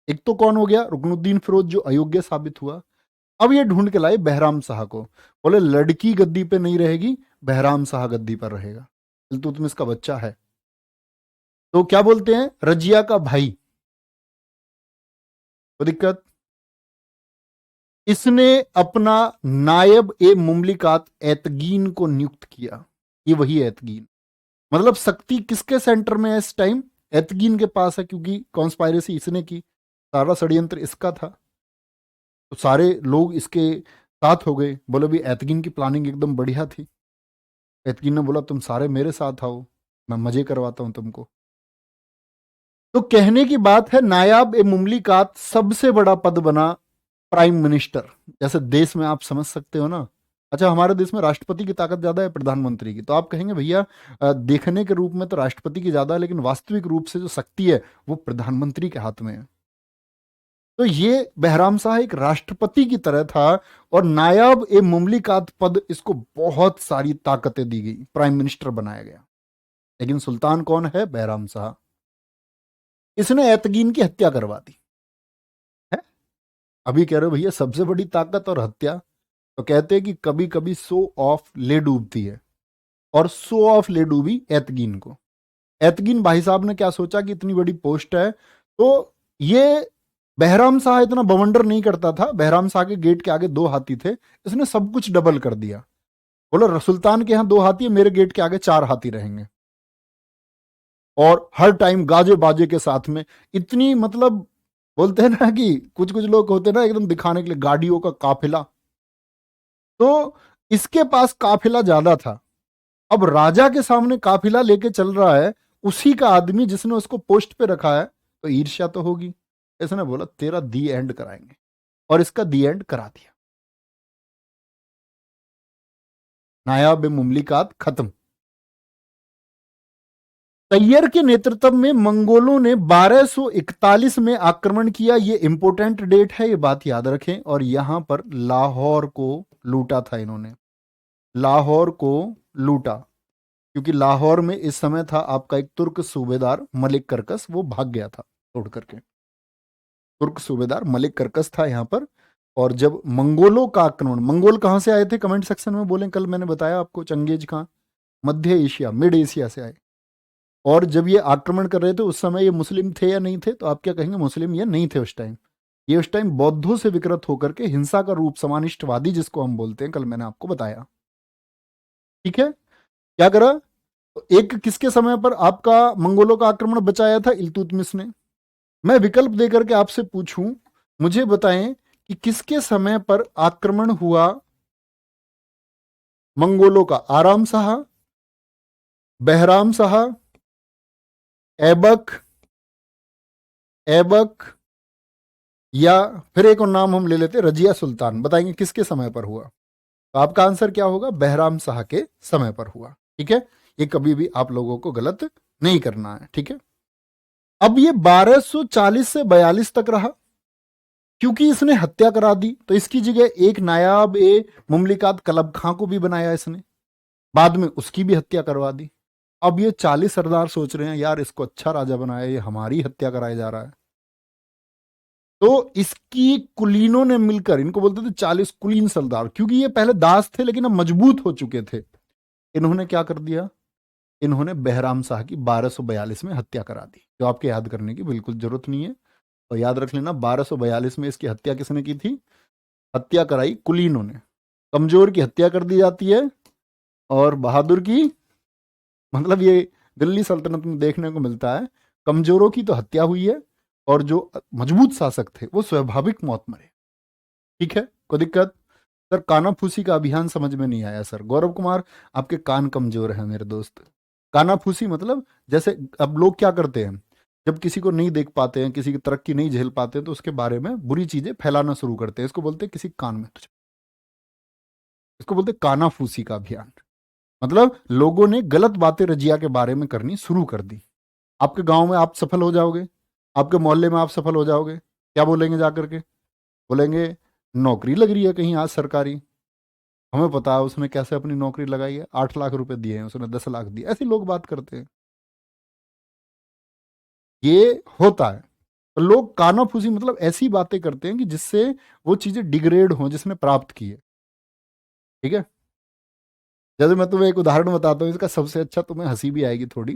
एक तो कौन हो गया रुकनुद्दीन फिरोज जो अयोग्य साबित हुआ। अब ये ढूंढ के लाए बहराम शाह को, बोले लड़की गद्दी पे नहीं रहेगी, बहराम शाह गद्दी पर रहेगा, इल्तुतमिश का बच्चा है। तो क्या बोलते हैं रजिया का भाई, कोई दिक्कत। इसने अपना नायब ए मुमलिकात एतगीन को नियुक्त किया। ये वही एतगीन, मतलब शक्ति किसके सेंटर में है इस टाइम, एतगीन के पास है, क्योंकि कॉन्स्पायरेसी इसने की, सारा षड्यंत्र इसका था। तो सारे लोग इसके साथ हो गए, बोले भी एतगीन की प्लानिंग एकदम बढ़िया थी। एतगीन ने बोला तुम सारे मेरे साथ आओ, मैं मजे करवाता हूं तुमको। तो कहने की बात है नायाब ए मुमलिकात सबसे बड़ा पद बना प्राइम मिनिस्टर, जैसे देश में आप समझ सकते हो ना अच्छा, हमारे देश में राष्ट्रपति की ताकत ज्यादा है प्रधानमंत्री की, तो आप कहेंगे भैया देखने के रूप में तो राष्ट्रपति की ज्यादा है, लेकिन वास्तविक रूप से जो शक्ति है वो प्रधानमंत्री के हाथ में है। तो ये बहराम शाह एक राष्ट्रपति की तरह था, और नायब ए मुमलिकात पद, इसको बहुत सारी ताकतें दी गई, प्राइम मिनिस्टर बनाया गया। लेकिन सुल्तान कौन है? बहराम शाह। इसने एतगीन की हत्या करवा दी है। अभी कह रहे हो भैया सबसे बड़ी ताकत और हत्या, तो कहते हैं कि कभी कभी सो ऑफ ले डूबती है, और सो ऑफ ले डूबी एतगीन को। एतगीन भाई साहब ने क्या सोचा कि इतनी बड़ी पोस्ट है, तो ये बहराम शाह इतना बवंडर नहीं करता था। बहराम शाह के गेट के आगे 2 हाथी थे, इसने सब कुछ डबल कर दिया। बोलो सुल्तान के यहां 2 हाथी है, मेरे गेट के आगे 4 हाथी रहेंगे, और हर टाइम गाजे बाजे के साथ में। इतनी मतलब, बोलते हैं ना कि कुछ कुछ लोग होते हैं ना एकदम दिखाने के लिए, गाड़ियों का काफिला। तो इसके पास काफिला ज्यादा था। अब राजा के सामने काफिला लेके चल रहा है उसी का आदमी जिसने उसको पोस्ट पे रखा है, तो ईर्ष्या तो होगी। इसने बोला तेरा दी एंड कराएंगे, और इसका दी एंड करा दिया। नायाब मुमलिकात खत्म। तैयर के नेतृत्व में मंगोलों ने 1241 में आक्रमण किया। ये इंपोर्टेंट डेट है, ये बात याद रखें। और यहां पर लाहौर को लूटा था इन्होंने, लाहौर को लूटा, क्योंकि लाहौर में इस समय था आपका एक तुर्क सूबेदार मलिक करकस, वो भाग गया था तोड़ करके। तुर्क सूबेदार मलिक करकस था यहां पर। और जब मंगोलों का आक्रमण, मंगोल कहां से आए थे कमेंट सेक्शन में बोलें, कल मैंने बताया आपको, चंगेज खां मध्य एशिया, मिड एशिया से आए। और जब ये आक्रमण कर रहे थे उस समय ये मुस्लिम थे या नहीं थे? तो आप क्या कहेंगे, मुस्लिम ये नहीं थे उस टाइम। ये उस टाइम बौद्धों से विकृत होकर के हिंसा का रूप, समानिष्टवादी जिसको हम बोलते हैं, कल मैंने आपको बताया। ठीक है, क्या करा? तो एक किसके समय पर आपका मंगोलों का आक्रमण बचाया था? इल्तुतमिश ने। मैं विकल्प देकर के आपसे पूछूं, मुझे बताएं कि किसके समय पर आक्रमण हुआ मंगोलों का? आराम शाह, बहराम शाह, ऐबक, ऐबक, या फिर एक और नाम हम ले लेते, रजिया सुल्तान। बताएंगे किसके समय पर हुआ? तो आपका आंसर क्या होगा? बहराम शाह के समय पर हुआ। ठीक है, ये कभी भी आप लोगों को गलत नहीं करना है। ठीक है, अब ये 1240 से 42 तक रहा, क्योंकि इसने हत्या करा दी, तो इसकी जगह एक नायाब ए मुमलिकात कलब खां को भी बनाया इसने, बाद में उसकी भी हत्या करवा दी। अब ये 40 सरदार सोच रहे हैं यार इसको अच्छा राजा बनाया, ये हमारी हत्या कराया जा रहा है। तो इसकी कुलीनों ने मिलकर, इनको बोलते थे 40 कुलीन सरदार, क्योंकि ये पहले दास थे लेकिन अब मजबूत हो चुके थे। इन्होंने क्या कर दिया? इन्होंने बहराम शाह की 1242 में हत्या करा दी, जो आपके याद करने की बिल्कुल जरूरत नहीं है। और याद रख लेना 1242 में इसकी हत्या किसने की थी? हत्या कराई कुलीनों ने। कमजोर की हत्या कर दी जाती है, और बहादुर की, मतलब ये दिल्ली सल्तनत में देखने को मिलता है, कमजोरों की तो हत्या हुई है, और जो मजबूत शासक थे वो स्वाभाविक मौत मरे। ठीक है, कोई दिक्कत? सर कानाफूसी का अभियान समझ में नहीं आया सर। गौरव कुमार, आपके कान कमजोर हैं मेरे दोस्त। कानाफूसी मतलब, जैसे अब लोग क्या करते हैं, जब किसी को नहीं देख पाते हैं, किसी की तरक्की नहीं झेल पाते हैं, तो उसके बारे में बुरी चीजें फैलाना शुरू करते हैं। इसको बोलते हैं किसी कान में तुझे, इसको बोलते हैं कानाफूसी का अभियान। मतलब लोगों ने गलत बातें रजिया के बारे में करनी शुरू कर दी। आपके गांव में आप सफल हो जाओगे, आपके मोहल्ले में आप सफल हो जाओगे, क्या बोलेंगे जाकर के? बोलेंगे नौकरी लग रही है कहीं आज सरकारी, हमें पता है उसने कैसे अपनी नौकरी लगाई है, 8 लाख रुपए दिए हैं उसने, 10 लाख दिए। ऐसे लोग बात करते हैं, ये होता है। तो लोग कानाफूसी मतलब ऐसी बातें करते हैं कि जिससे वो चीजें डिग्रेड हो जिसने प्राप्त की है। ठीक है, जैसे मैं तुम्हें एक उदाहरण बताता हूँ इसका, सबसे अच्छा, तुम्हें हंसी भी आएगी थोड़ी।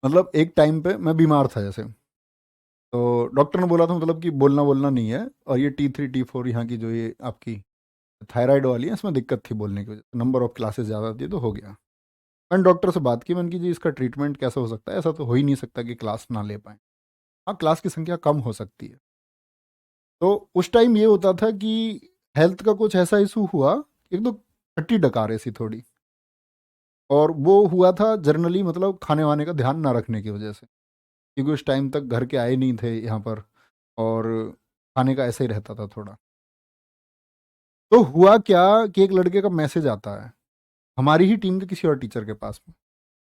मतलब एक टाइम पे मैं बीमार था जैसे, तो डॉक्टर ने बोला था मतलब कि बोलना बोलना नहीं है, और ये T3 T4 यहाँ की जो ये आपकी थायराइड वाली है, इसमें दिक्कत थी बोलने की वजह से, नंबर ऑफ क्लासेस ज़्यादा थी, तो हो गया। मैंने डॉक्टर से बात की, मैंने की जी इसका ट्रीटमेंट कैसे हो सकता है? ऐसा तो हो ही नहीं सकता कि क्लास ना ले पाए। हाँ, क्लास की संख्या कम हो सकती है। तो उस टाइम ये होता था कि हेल्थ का कुछ ऐसा इशू हुआ, एक तो टट्टी डकार सी थोड़ी, और वो हुआ था जनरली मतलब खाने वाने का ध्यान ना रखने की वजह से, क्योंकि उस टाइम तक घर के आए नहीं थे यहाँ पर, और खाने का ऐसे ही रहता था थोड़ा। तो हुआ क्या कि एक लड़के का मैसेज आता है हमारी ही टीम के किसी और टीचर के पास में,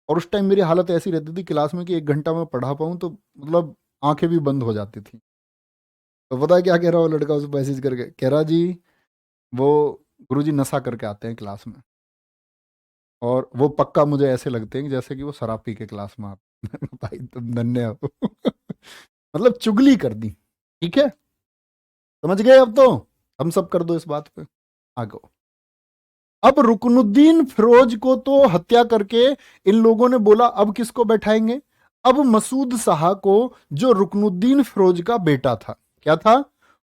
और उस टाइम मेरी हालत ऐसी रहती थी क्लास में कि 1 घंटा मैं पढ़ा पाऊँ तो मतलब आंखें भी बंद हो जाती थी। तो पता है क्या कह रहा हो लड़का, उस मैसेज करके कह रहा जी वो गुरुजी नशा करके आते हैं क्लास में, और वो पक्का मुझे ऐसे लगते हैं कि जैसे कि वो शराब पी के क्लास में आते हैं। भाई तुम धन्य हो। मतलब चुगली कर दी। ठीक है, समझ गए अब तो, हम सब कर दो इस बात पे आगे। अब रुकनुद्दीन फिरोज को तो हत्या करके इन लोगों ने बोला अब किसको बैठाएंगे, अब मसूद शाह को, जो रुकनुद्दीन फिरोज का बेटा था। क्या था?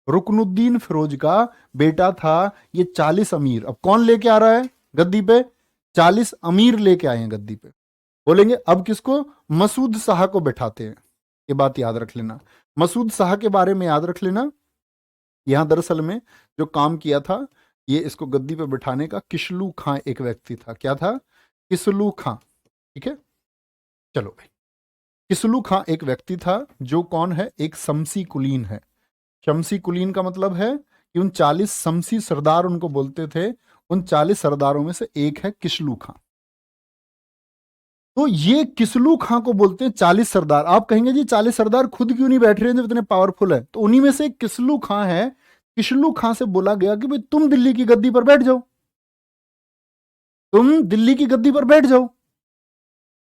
रुकनुद्दीन फिरोज का बेटा था। ये 40 अमीर अब कौन लेके आ रहा है गद्दी पे? 40 अमीर लेके आए हैं गद्दी पे। बोलेंगे अब किसको? मसूद शाह को बैठाते हैं। ये बात याद रख लेना, मसूद शाह के बारे में याद रख लेना। यहां दरअसल में जो काम किया था, ये इसको गद्दी पे बिठाने का किसलू खां एक व्यक्ति था। क्या था? किसलू खां। ठीक है, चलो भाई। किसलू खां एक व्यक्ति था जो कौन है? एक शमसी कुलीन है। शमसी कुलीन का मतलब है कि उन 40 शमसी सरदार उनको बोलते थे, उन 40 सरदारों में से एक है किसलू खां। तो ये किसलू खां को बोलते हैं 40 सरदार। आप कहेंगे जी 40 सरदार खुद क्यों नहीं बैठ रहे हैं जब इतने पावरफुल है? तो उन्हीं में से एक किसलू खां है। किसलू खां से बोला गया कि भाई तुम दिल्ली की गद्दी पर बैठ जाओ, तुम दिल्ली की गद्दी पर बैठ जाओ।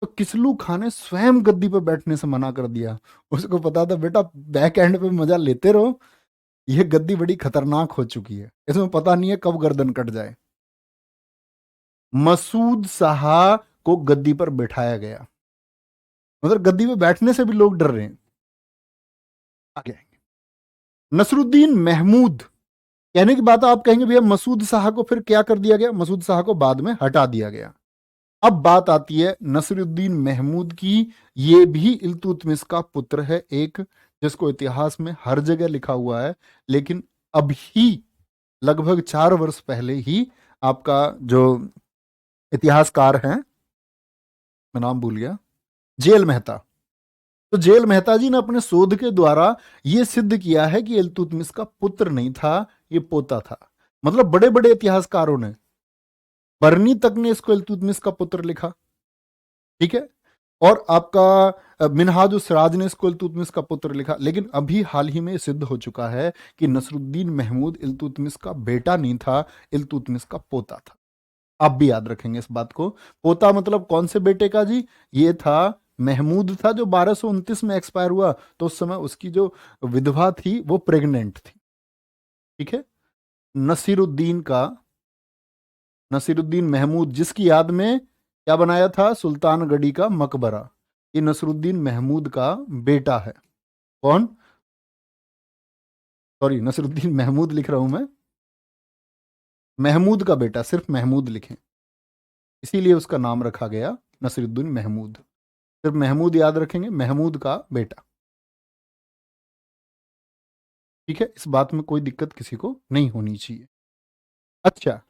तो किसलू खां ने स्वयं गद्दी पर बैठने से मना कर दिया। उसको पता था बेटा बैक एंड पे मजा लेते रहो, यह गद्दी बड़ी खतरनाक हो चुकी है, इसमें पता नहीं है कब गर्दन कट जाए। मसूद शाह को गद्दी पर बैठाया गया, मतलब गद्दी पे बैठने से भी लोग डर रहे हैं। आगे आएंगे। नसरुद्दीन महमूद, कहने की बात आप कहेंगे भैया मसूद शाह को फिर क्या कर दिया गया? मसूद शाह को बाद में हटा दिया गया। अब बात आती है नसरुद्दीन महमूद की। ये भी इल्तुतमिश का पुत्र है एक, जिसको इतिहास में हर जगह लिखा हुआ है, लेकिन अभी लगभग 4 वर्ष पहले ही आपका जो इतिहासकार हैं, मैं नाम भूल गया, जेल मेहता। तो जेल मेहता जी ने अपने शोध के द्वारा यह सिद्ध किया है कि इल्तुतमिश का पुत्र नहीं था, ये पोता था। मतलब बड़े बड़े इतिहासकारों ने, बर्नी तक ने इसको इल्तुतमिश का पुत्र लिखा। ठीक है, और आपका मिनहाजुस सिराज ने इसको इल्तुतमिश का पुत्र लिखा। लेकिन अभी हाल ही में सिद्ध हो चुका है कि नसरुद्दीन महमूद इल्तुतमिश का बेटा नहीं था, इल्तुतमिश का पोता था। आप भी याद रखेंगे इस बात को। पोता मतलब कौन से बेटे का जी? ये था महमूद था जो 1229 में एक्सपायर हुआ, तो उस समय उसकी जो विधवा थी वो प्रेग्नेंट थी। ठीक है, नसीरुद्दीन का, नसीरुद्दीन महमूद जिसकी याद में क्या बनाया था? सुल्तानगढ़ी का मकबरा। ये नसरुद्दीन महमूद का बेटा है। कौन? सॉरी, नसरुद्दीन महमूद लिख रहा हूं मैं, महमूद का बेटा, सिर्फ महमूद लिखें, इसीलिए उसका नाम रखा गया नसरुद्दीन महमूद। सिर्फ महमूद याद रखेंगे, महमूद का बेटा। ठीक है, इस बात में कोई दिक्कत किसी को नहीं होनी चाहिए। अच्छा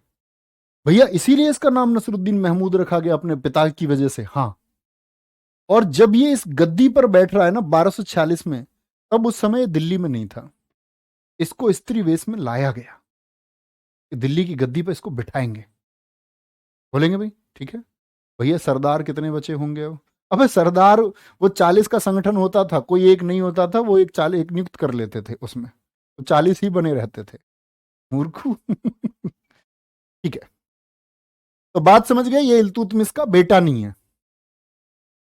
भैया, इसीलिए इसका नाम नसरुद्दीन महमूद रखा गया अपने पिता की वजह से? हाँ। और जब ये इस गद्दी पर बैठ रहा है ना 1246 में, तब उस समय दिल्ली में नहीं था, इसको स्त्री वेश में लाया गया, दिल्ली की गद्दी पर इसको बिठाएंगे। बोलेंगे भाई ठीक है, भैया सरदार कितने बचे होंगे अब? अबे सरदार वो 40 का संगठन होता था, कोई एक नहीं होता था, वो एक 40 एक नियुक्त कर लेते थे, उसमें तो 40 ही बने रहते थे, मूर्खू। ठीक है, तो बात समझ गए, ये इल्तुतमिश का बेटा नहीं है।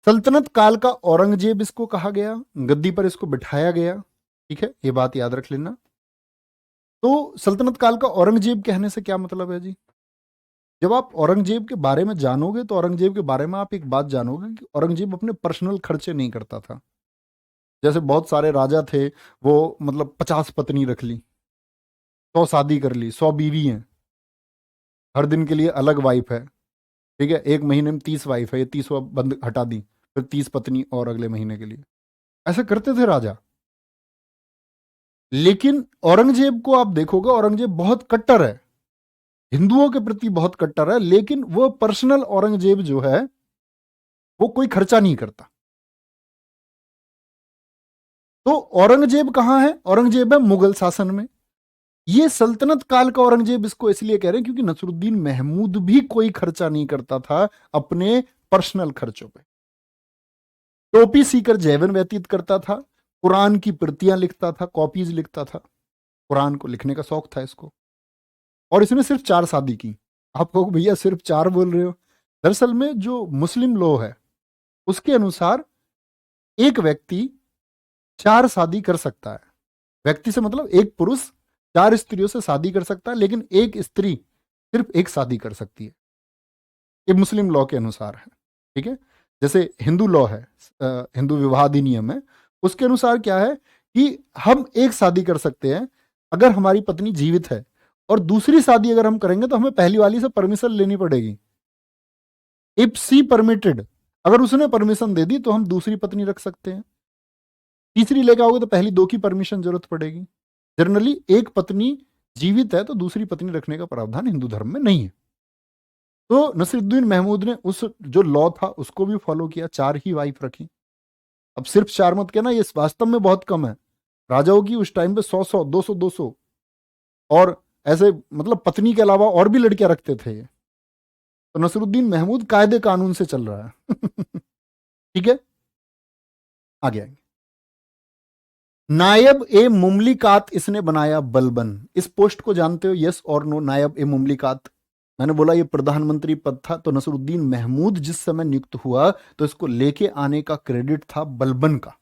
सल्तनत काल का औरंगजेब इसको कहा गया, गद्दी पर इसको बिठाया गया। ठीक है, ये बात याद रख लेना। तो सल्तनत काल का औरंगजेब कहने से क्या मतलब है जी? जब आप औरंगजेब के बारे में जानोगे तो औरंगजेब के बारे में आप एक बात जानोगे कि औरंगजेब अपने पर्सनल खर्चे नहीं करता था। जैसे बहुत सारे राजा थे, वो मतलब 50 पत्नी रख ली, 100 शादी कर ली, 100 बीवी हैं, हर दिन के लिए अलग वाइफ है। ठीक है, एक महीने में 30 वाइफ है, ये 30 बंद हटा दी, फिर 30 पत्नी और अगले महीने के लिए, ऐसे करते थे राजा। लेकिन औरंगजेब को आप देखोगे, औरंगजेब बहुत कट्टर है, हिंदुओं के प्रति बहुत कट्टर है, लेकिन वो पर्सनल औरंगजेब जो है वो कोई खर्चा नहीं करता। तो औरंगजेब कहां है? औरंगजेब है मुगल शासन में। ये सल्तनत काल का औरंगजेब इसको इसलिए कह रहे हैं क्योंकि नसरुद्दीन महमूद भी कोई खर्चा नहीं करता था अपने पर्सनल खर्चों पे। टोपी सीकर जीवन व्यतीत करता था, कुरान की प्रतियां लिखता था, कॉपीज लिखता था, कुरान को लिखने का शौक था इसको। और इसने सिर्फ 4 शादी की। आप कहो भैया सिर्फ 4 बोल रहे हो, दरअसल में जो मुस्लिम लॉ है उसके अनुसार एक व्यक्ति 4 शादी कर सकता है। व्यक्ति से मतलब एक पुरुष 4 स्त्रियों से शादी कर सकता है, लेकिन एक स्त्री सिर्फ एक शादी कर सकती है। ये मुस्लिम लॉ के अनुसार है, ठीक है। जैसे हिंदू लॉ है, हिंदू विवाह अधिनियम है, उसके अनुसार क्या है कि हम एक शादी कर सकते हैं अगर हमारी पत्नी जीवित है, और दूसरी शादी अगर हम करेंगे तो हमें पहली वाली से परमिशन लेनी पड़ेगी। इफ सी परमिटेड, अगर उसने परमिशन दे दी तो हम दूसरी पत्नी रख सकते हैं। तीसरी लेकर आओगे तो पहली 2 की परमिशन जरूरत पड़ेगी। जनरली एक पत्नी जीवित है तो दूसरी पत्नी रखने का प्रावधान हिंदू धर्म में नहीं है। तो नसीरुद्दीन महमूद ने उस जो लॉ था उसको भी फॉलो किया, 4 ही वाइफ रखी। अब सिर्फ 4 मत कहना, ये वास्तव में बहुत कम है। राजाओं की उस टाइम पे 100 200 200 और ऐसे मतलब पत्नी के अलावा और भी लड़कियां रखते थे ये। तो नसीरुद्दीन महमूद कायदे कानून से चल रहा है। ठीक है, आगे आएंगे। नायब ए मुमलिकात इसने बनाया बलबन। इस पोस्ट को जानते हो, यस और नो? नायब ए मुमलिकात, मैंने बोला ये प्रधानमंत्री पद था, तो नसरुद्दीन महमूद जिस समय नियुक्त हुआ तो इसको लेके आने का क्रेडिट था बलबन का।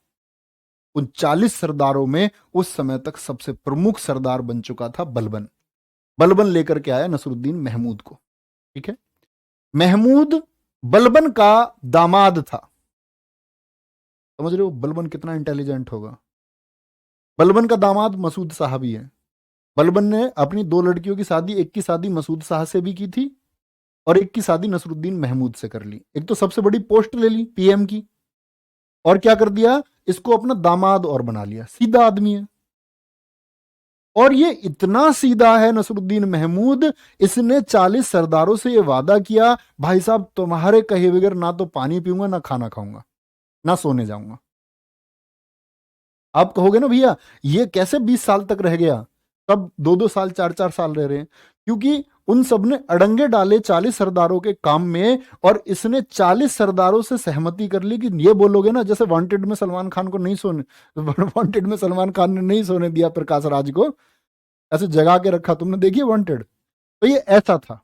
उन 40 सरदारों में उस समय तक सबसे प्रमुख सरदार बन चुका था बलबन। बलबन लेकर के आया नसरुद्दीन महमूद को, ठीक है। महमूद बलबन का दामाद था। समझ रहे हो बलबन कितना इंटेलिजेंट होगा? बलबन का दामाद मसूद शाह भी है। बलबन ने अपनी 2 लड़कियों की शादी, एक की शादी मसूद शाह से भी की थी और एक की शादी नसरुद्दीन महमूद से कर ली। एक तो सबसे बड़ी पोस्ट ले ली पीएम की, और क्या कर दिया, इसको अपना दामाद और बना लिया। सीधा आदमी है, और ये इतना सीधा है नसरुद्दीन महमूद, इसने 40 सरदारों से ये वादा किया, भाई साहब तुम्हारे कहे बगैर ना तो पानी पीऊंगा, ना खाना खाऊंगा, ना सोने जाऊंगा। आप कहोगे ना भैया ये कैसे 20 साल तक रह गया, तब 2-2 साल 4-4 साल रह रहे हैं, क्योंकि उन सब ने अड़ंगे डाले 40 सरदारों के काम में, और इसने 40 सरदारों से सहमति कर ली कि ये बोलोगे ना, जैसे वांटेड में सलमान खान को नहीं सोने, वांटेड में सलमान खान ने नहीं सोने दिया प्रकाश राज को, ऐसे जगा के रखा, तुमने देखी वांटेड? तो ये ऐसा था,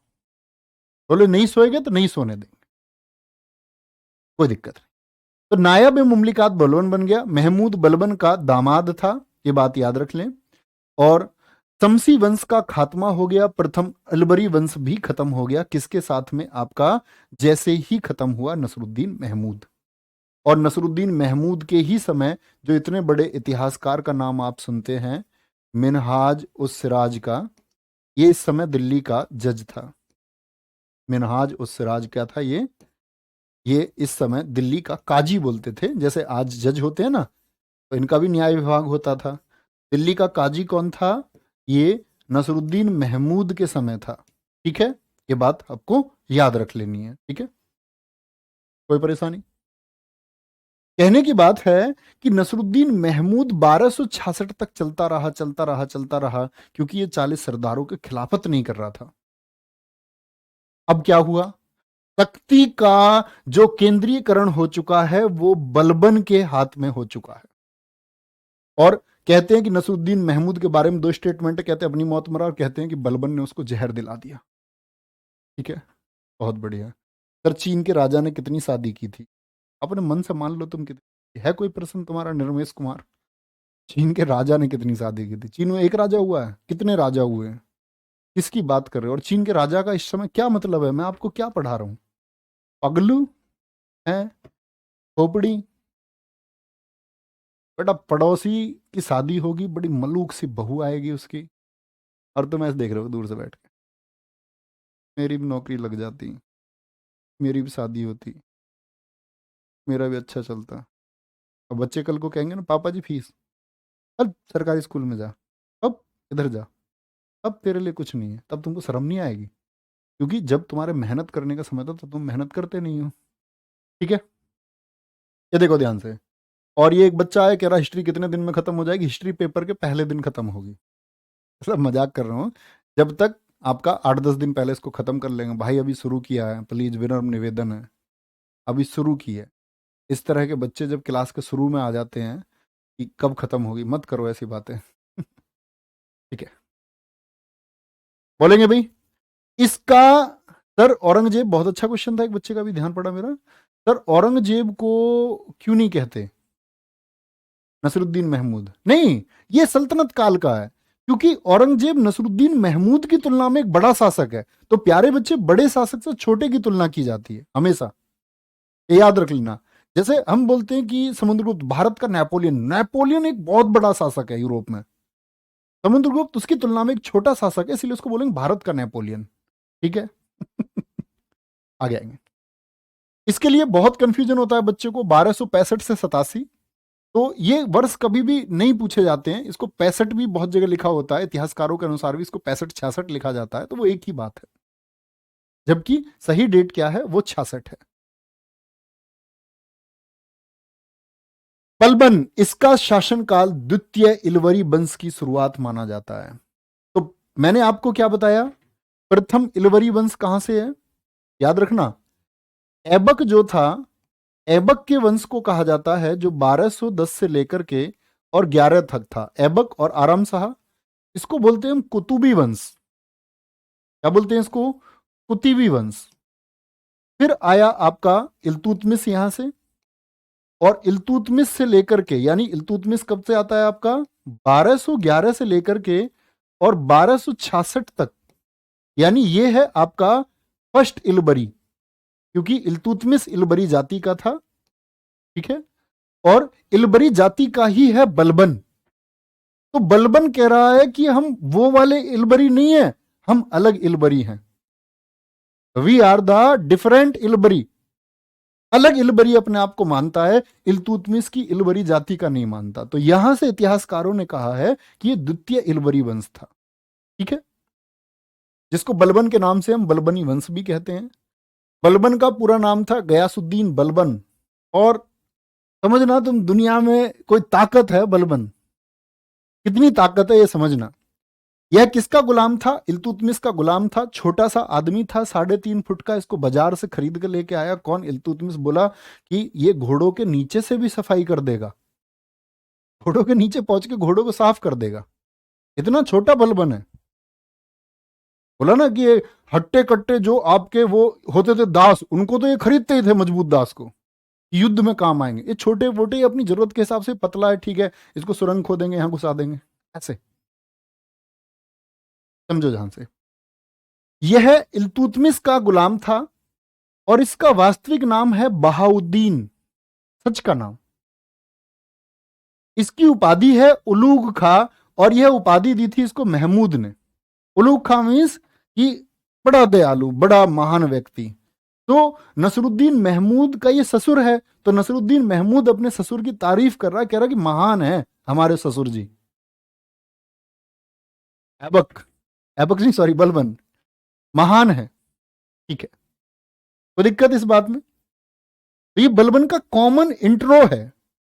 बोले नहीं सोएगे तो नहीं सोने देंगे, कोई दिक्कत नहीं। तो नायब मुमलिकात बलबन बन गया। महमूद बलबन का दामाद था, ये बात याद रख लें। और तमसी वंश का खात्मा हो गया, प्रथम अलबरी वंश भी खत्म हो गया। किसके साथ में? आपका जैसे ही खत्म हुआ नसरुद्दीन महमूद। और नसरुद्दीन महमूद के ही समय जो इतने बड़े इतिहासकार का नाम आप सुनते हैं, मिनहाज उस सिराज का, ये इस समय दिल्ली का जज था। मिनहाज उस सिराज क्या था? ये इस समय दिल्ली का काजी बोलते थे, जैसे आज जज होते हैं ना, तो इनका भी न्याय विभाग होता था। दिल्ली का काजी कौन था? ये नसरुद्दीन महमूद के समय था, ठीक है। ये बात आपको याद रख लेनी है, ठीक है, कोई परेशानी? कहने की बात है कि नसरुद्दीन महमूद 1266 तक चलता रहा, चलता रहा, चलता रहा, क्योंकि ये 40 सरदारों के खिलाफत नहीं कर रहा था। अब क्या हुआ? तख्ती का जो केंद्रीयकरण हो चुका है वो बलबन के हाथ में हो चुका है। और कहते हैं कि नसरुद्दीन महमूद के बारे में 2 स्टेटमेंट है, कहते हैं अपनी मौत मरा, और कहते हैं कि बलबन ने उसको जहर दिला दिया। ठीक है, बहुत बढ़िया। सर चीन के राजा ने कितनी शादी की थी? अपने मन से मान लो तुम कितनी। है कोई प्रश्न तुम्हारा निर्मेश कुमार? चीन के राजा ने कितनी शादी की थी? चीन में एक राजा हुआ है? कितने राजा हुए हैं? किसकी बात कर रहे हो? और चीन के राजा का इस समय क्या मतलब है? मैं आपको क्या पढ़ा रहा हूं? पगलू है? खोपड़ी? बेटा पड़ोसी की शादी होगी, बड़ी मलूक सी बहू आएगी उसकी, और तुम ऐसे देख रहे हो दूर से बैठ के। मेरी भी नौकरी लग जाती, मेरी भी शादी होती, मेरा भी अच्छा चलता। अब बच्चे कल को कहेंगे ना पापा जी फीस, अब सरकारी स्कूल में जा, अब इधर जा, अब तेरे लिए कुछ नहीं है, तब तुमको शर्म नहीं आएगी? क्योंकि जब तुम्हारे मेहनत करने का समय था तो तुम मेहनत करते नहीं हो, ठीक है। ये देखो ध्यान से। और ये एक बच्चा है कह रहा हिस्ट्री कितने दिन में खत्म हो जाएगी? हिस्ट्री पेपर के पहले दिन खत्म होगी। सब मजाक कर रहा हूँ। जब तक आपका 8-10 दिन पहले इसको खत्म कर लेंगे, भाई अभी शुरू किया है, प्लीज विनम्र निवेदन है, अभी शुरू की है। इस तरह के बच्चे जब क्लास के शुरू में आ जाते हैं कि कब खत्म होगी, मत करो ऐसी बातें। ठीक है, बोलेंगे भाई इसका। सर औरंगजेब, बहुत अच्छा क्वेश्चन था, एक बच्चे का भी ध्यान पड़ा मेरा। सर औरंगजेब को क्यों नहीं कहते नसरुद्दीन महमूद? नहीं, ये सल्तनत काल का है, क्योंकि औरंगजेब नसरुद्दीन महमूद की तुलना में एक बड़ा शासक है। तो प्यारे बच्चे, बड़े शासक से छोटे की तुलना की जाती है हमेशा, ये याद रख लेना। जैसे हम बोलते हैं कि समुद्रगुप्त भारत का नेपोलियन, नेपोलियन एक बहुत बड़ा शासक है यूरोप में, समुद्रगुप्त उसकी तुलना में एक छोटा शासक है, इसलिए उसको बोलेंगे भारत का नेपोलियन। ठीक है। आगे आएंगे। इसके लिए बहुत कंफ्यूजन होता है बच्चे को, 1265 से 87। तो ये वर्ष कभी भी नहीं पूछे जाते हैं, इसको 65 भी बहुत जगह लिखा होता है, इतिहासकारों के अनुसार भी इसको 65-66 लिखा जाता है, तो वो एक ही बात है, जबकि सही डेट क्या है, वो 66 है। बलबन, इसका शासनकाल द्वितीय इलवरी वंश की शुरुआत माना जाता है। तो मैंने आपको क्या बताया, प्रथम इलवरी वंश कहां से है, याद रखना। ऐबक जो था, ऐबक के वंश को कहा जाता है जो 1210 से लेकर के और 11 तक था, ऐबक और आराम शाह। इसको बोलते हैं हम कुतुबी वंश। क्या बोलते हैं इसको, कुतुबी वंश। फिर आया आपका इल्तुतमिश यहां से, और इल्तुतमिश से लेकर के, यानी इल्तुतमिश कब से आता है आपका, 1211 से लेकर के और 1266 तक, यानी ये है आपका फर्स्ट इलबरी, क्योंकि इल्तुतमिश इलबरी जाति का था। ठीक है, और इलबरी जाति का ही है बलबन। तो बलबन कह रहा है कि हम वो वाले इलबरी नहीं है, हम अलग इलबरी हैं, we are the different Ilbari. अलग इलबरी अपने आप को मानता है, इल्तुतमिश की इलबरी जाति का नहीं मानता। तो यहां से इतिहासकारों ने कहा है कि ये द्वितीय इलबरी वंश था। ठीक है, जिसको बलबन के नाम से हम बलबनी वंश भी कहते हैं। बलबन का पूरा नाम था गयासुद्दीन बलबन। और समझना तुम, दुनिया में कोई ताकत है, बलबन कितनी ताकत है ये समझना। यह किसका गुलाम था, इल्तुतमिश का गुलाम था, छोटा सा आदमी था, 3.5 फुट का। इसको बाजार से खरीद कर लेके आया कौन, इल्तुतमिश। बोला कि ये घोड़ों के नीचे से भी सफाई कर देगा, घोड़ों के नीचे पहुंच के घोड़ों को साफ कर देगा, इतना छोटा बलबन है। बोला ना कि ये हट्टे कट्टे जो आपके वो होते थे दास, उनको तो ये खरीदते ही थे मजबूत दास को, युद्ध में काम आएंगे। ये छोटे वोटे अपनी जरूरत के हिसाब से, पतला है ठीक है, इसको सुरंग खोदेंगे, यहां घुसा देंगे, ऐसे समझो ध्यान से। यह इल्तुतमिश का गुलाम था, और इसका वास्तविक नाम है बहाउद्दीन, सच का नाम। इसकी उपाधि है उलूग खा, और यह उपाधि दी थी इसको महमूद ने। उलूग खा मीन्स कि बड़ा दयालु, बड़ा महान व्यक्ति। तो नसरुद्दीन महमूद का ये ससुर है, तो नसरुद्दीन महमूद अपने ससुर की तारीफ कर रहा है, कह रहा है कि महान है हमारे ससुर जी। ऐबक, ऐबक नहीं सॉरी, बलबन महान है। ठीक है, कोई दिक्कत इस बात में? तो ये बलबन का कॉमन इंट्रो है।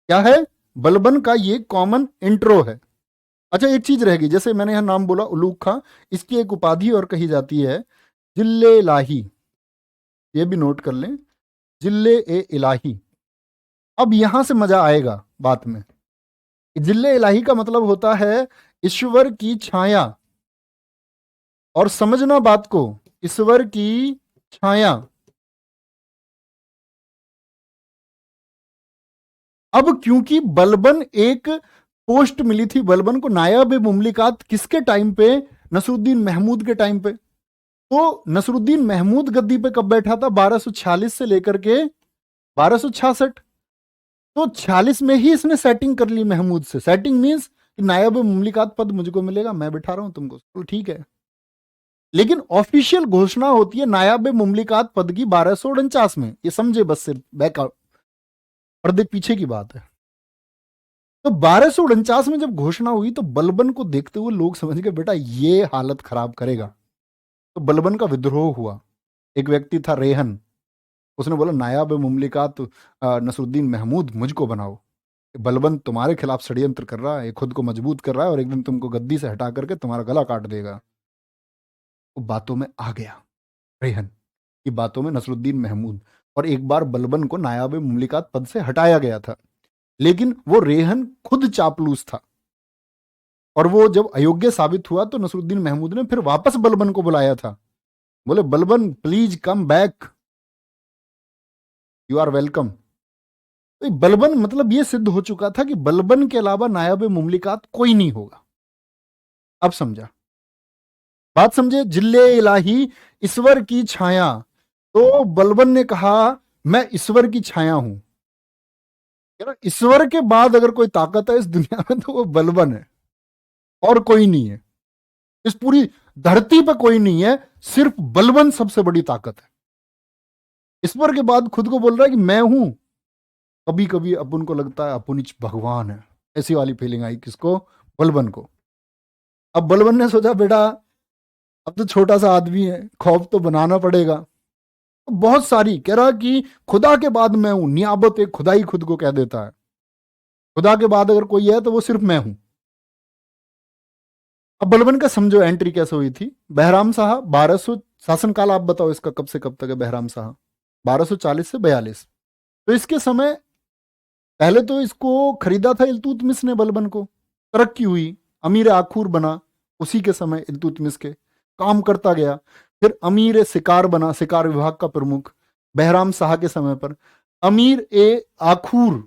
क्या है, बलबन का ये कॉमन इंट्रो है। अच्छा, एक चीज रहेगी, जैसे मैंने यहां नाम बोला उलूग खां, इसकी एक उपाधि और कही जाती है जिल्ले इलाही, ये भी नोट कर लें, जिल्ले ए इलाही। अब यहां से मजा आएगा बात में। जिल्ले इलाही का मतलब होता है ईश्वर की छाया, और समझना बात को, ईश्वर की छाया। अब क्योंकि बलबन एक पोस्ट मिली थी बलबन को, नायब मुमलिकात, किसके टाइम पे, नसरुद्दीन महमूद के टाइम पे। तो नसरुद्दीन महमूद गद्दी पे कब बैठा था, 1246 से लेकर के 1266। तो 46 में ही इसने सेटिंग कर ली महमूद से। सेटिंग मींस कि नायब मुमलिकात पद मुझको मिलेगा, मैं बैठा रहा हूं तुमको, तो ठीक है। लेकिन ऑफिशियल घोषणा होती है नायब मुमलिकात पद की 1249 में, ये समझे बस, सिर्फ बैकआउट पर्दे पीछे की बात है। तो 1249 में जब घोषणा हुई, तो बलबन को देखते हुए लोग समझ गए बेटा ये हालत खराब करेगा। तो बलबन का विद्रोह हुआ। एक व्यक्ति था रेहन, उसने बोला नायाब मुमलिकात नसरुद्दीन महमूद मुझको बनाओ। बलबन तुम्हारे खिलाफ षड्यंत्र कर रहा है, खुद को मजबूत कर रहा है और एक दिन तुमको गद्दी से हटा करके तुम्हारा गला काट देगा। वो बातों में आ गया रेहन की बातों में नसरुद्दीन महमूद, और एक बार बलबन को नायाब मुमलिकात पद से हटाया गया था, लेकिन वो रेहन खुद चापलूस था, और वो जब अयोग्य साबित हुआ तो नसरुद्दीन महमूद ने फिर वापस बलबन को बुलाया था। बोले Balban please come back, you are welcome. तो बलबन मतलब ये सिद्ध हो चुका था कि बलबन के अलावा नायाब मुमलिकात कोई नहीं होगा। अब समझा बात, समझे। जिल्ले इलाही ईश्वर की छाया, तो बलबन ने कहा मैं ईश्वर की छाया हूं। ईश्वर के बाद अगर कोई ताकत है इस दुनिया में तो वो बलबन है, और कोई नहीं है। इस पूरी धरती पे कोई नहीं है, सिर्फ बलबन सबसे बड़ी ताकत है। ईश्वर के बाद खुद को बोल रहा है कि मैं हूं। कभी कभी अपन को लगता है अपन भगवान है, ऐसी वाली फीलिंग आई किसको? बलबन को। अब बलबन ने सोचा बेटा अब तो छोटा सा आदमी है, खौफ तो बनाना पड़ेगा। तो बहुत सारी कह रहा कि खुदा के बाद मैं हूं, नियाबत एक खुदा ही खुद को कह देता है। खुदा के बाद अगर कोई है तो वो सिर्फ मैं हूं। अब बलबन का समझो एंट्री कैसे हुई थी। बहराम साहब 1200 शासनकाल, आप बताओ इसका कब से कब तक है बहराम साहब? 1240 से 42। तो इसके समय पहले तो इसको खरीदा था इल्तुतमिश ने बलबन को, तरक्की हुई, अमीर आखूर बना उसी के समय इल्तुतमिश के, काम करता गया। फिर अमीर शिकार बना, शिकार विभाग का प्रमुख बहराम शाह के समय पर। अमीर ए आखूर,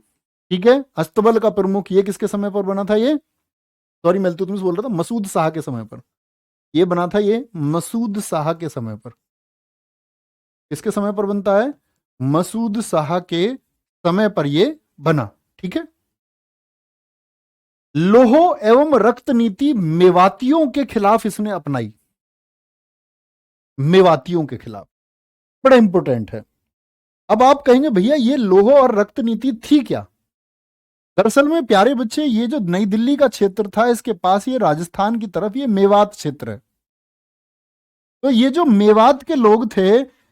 ठीक है, अस्तबल का प्रमुख, ये किसके समय पर बना था? ये सॉरी मैं इल्तुतमिश बोल रहा था, मसूद शाह के समय पर ये बना था। ये मसूद शाह के समय पर, किसके समय पर बनता है? मसूद शाह के समय पर ये बना, ठीक है। लोह एवं रक्त नीति मेवातियों के खिलाफ इसने अपनाई, मेवातियों के खिलाफ, बड़ा इंपॉर्टेंट है। अब आप कहेंगे भैया ये लोह और रक्त नीति थी क्या? दरअसल में प्यारे बच्चे, ये जो नई दिल्ली का क्षेत्र था इसके पास, ये राजस्थान की तरफ ये मेवात क्षेत्र है। तो ये जो मेवात के लोग थे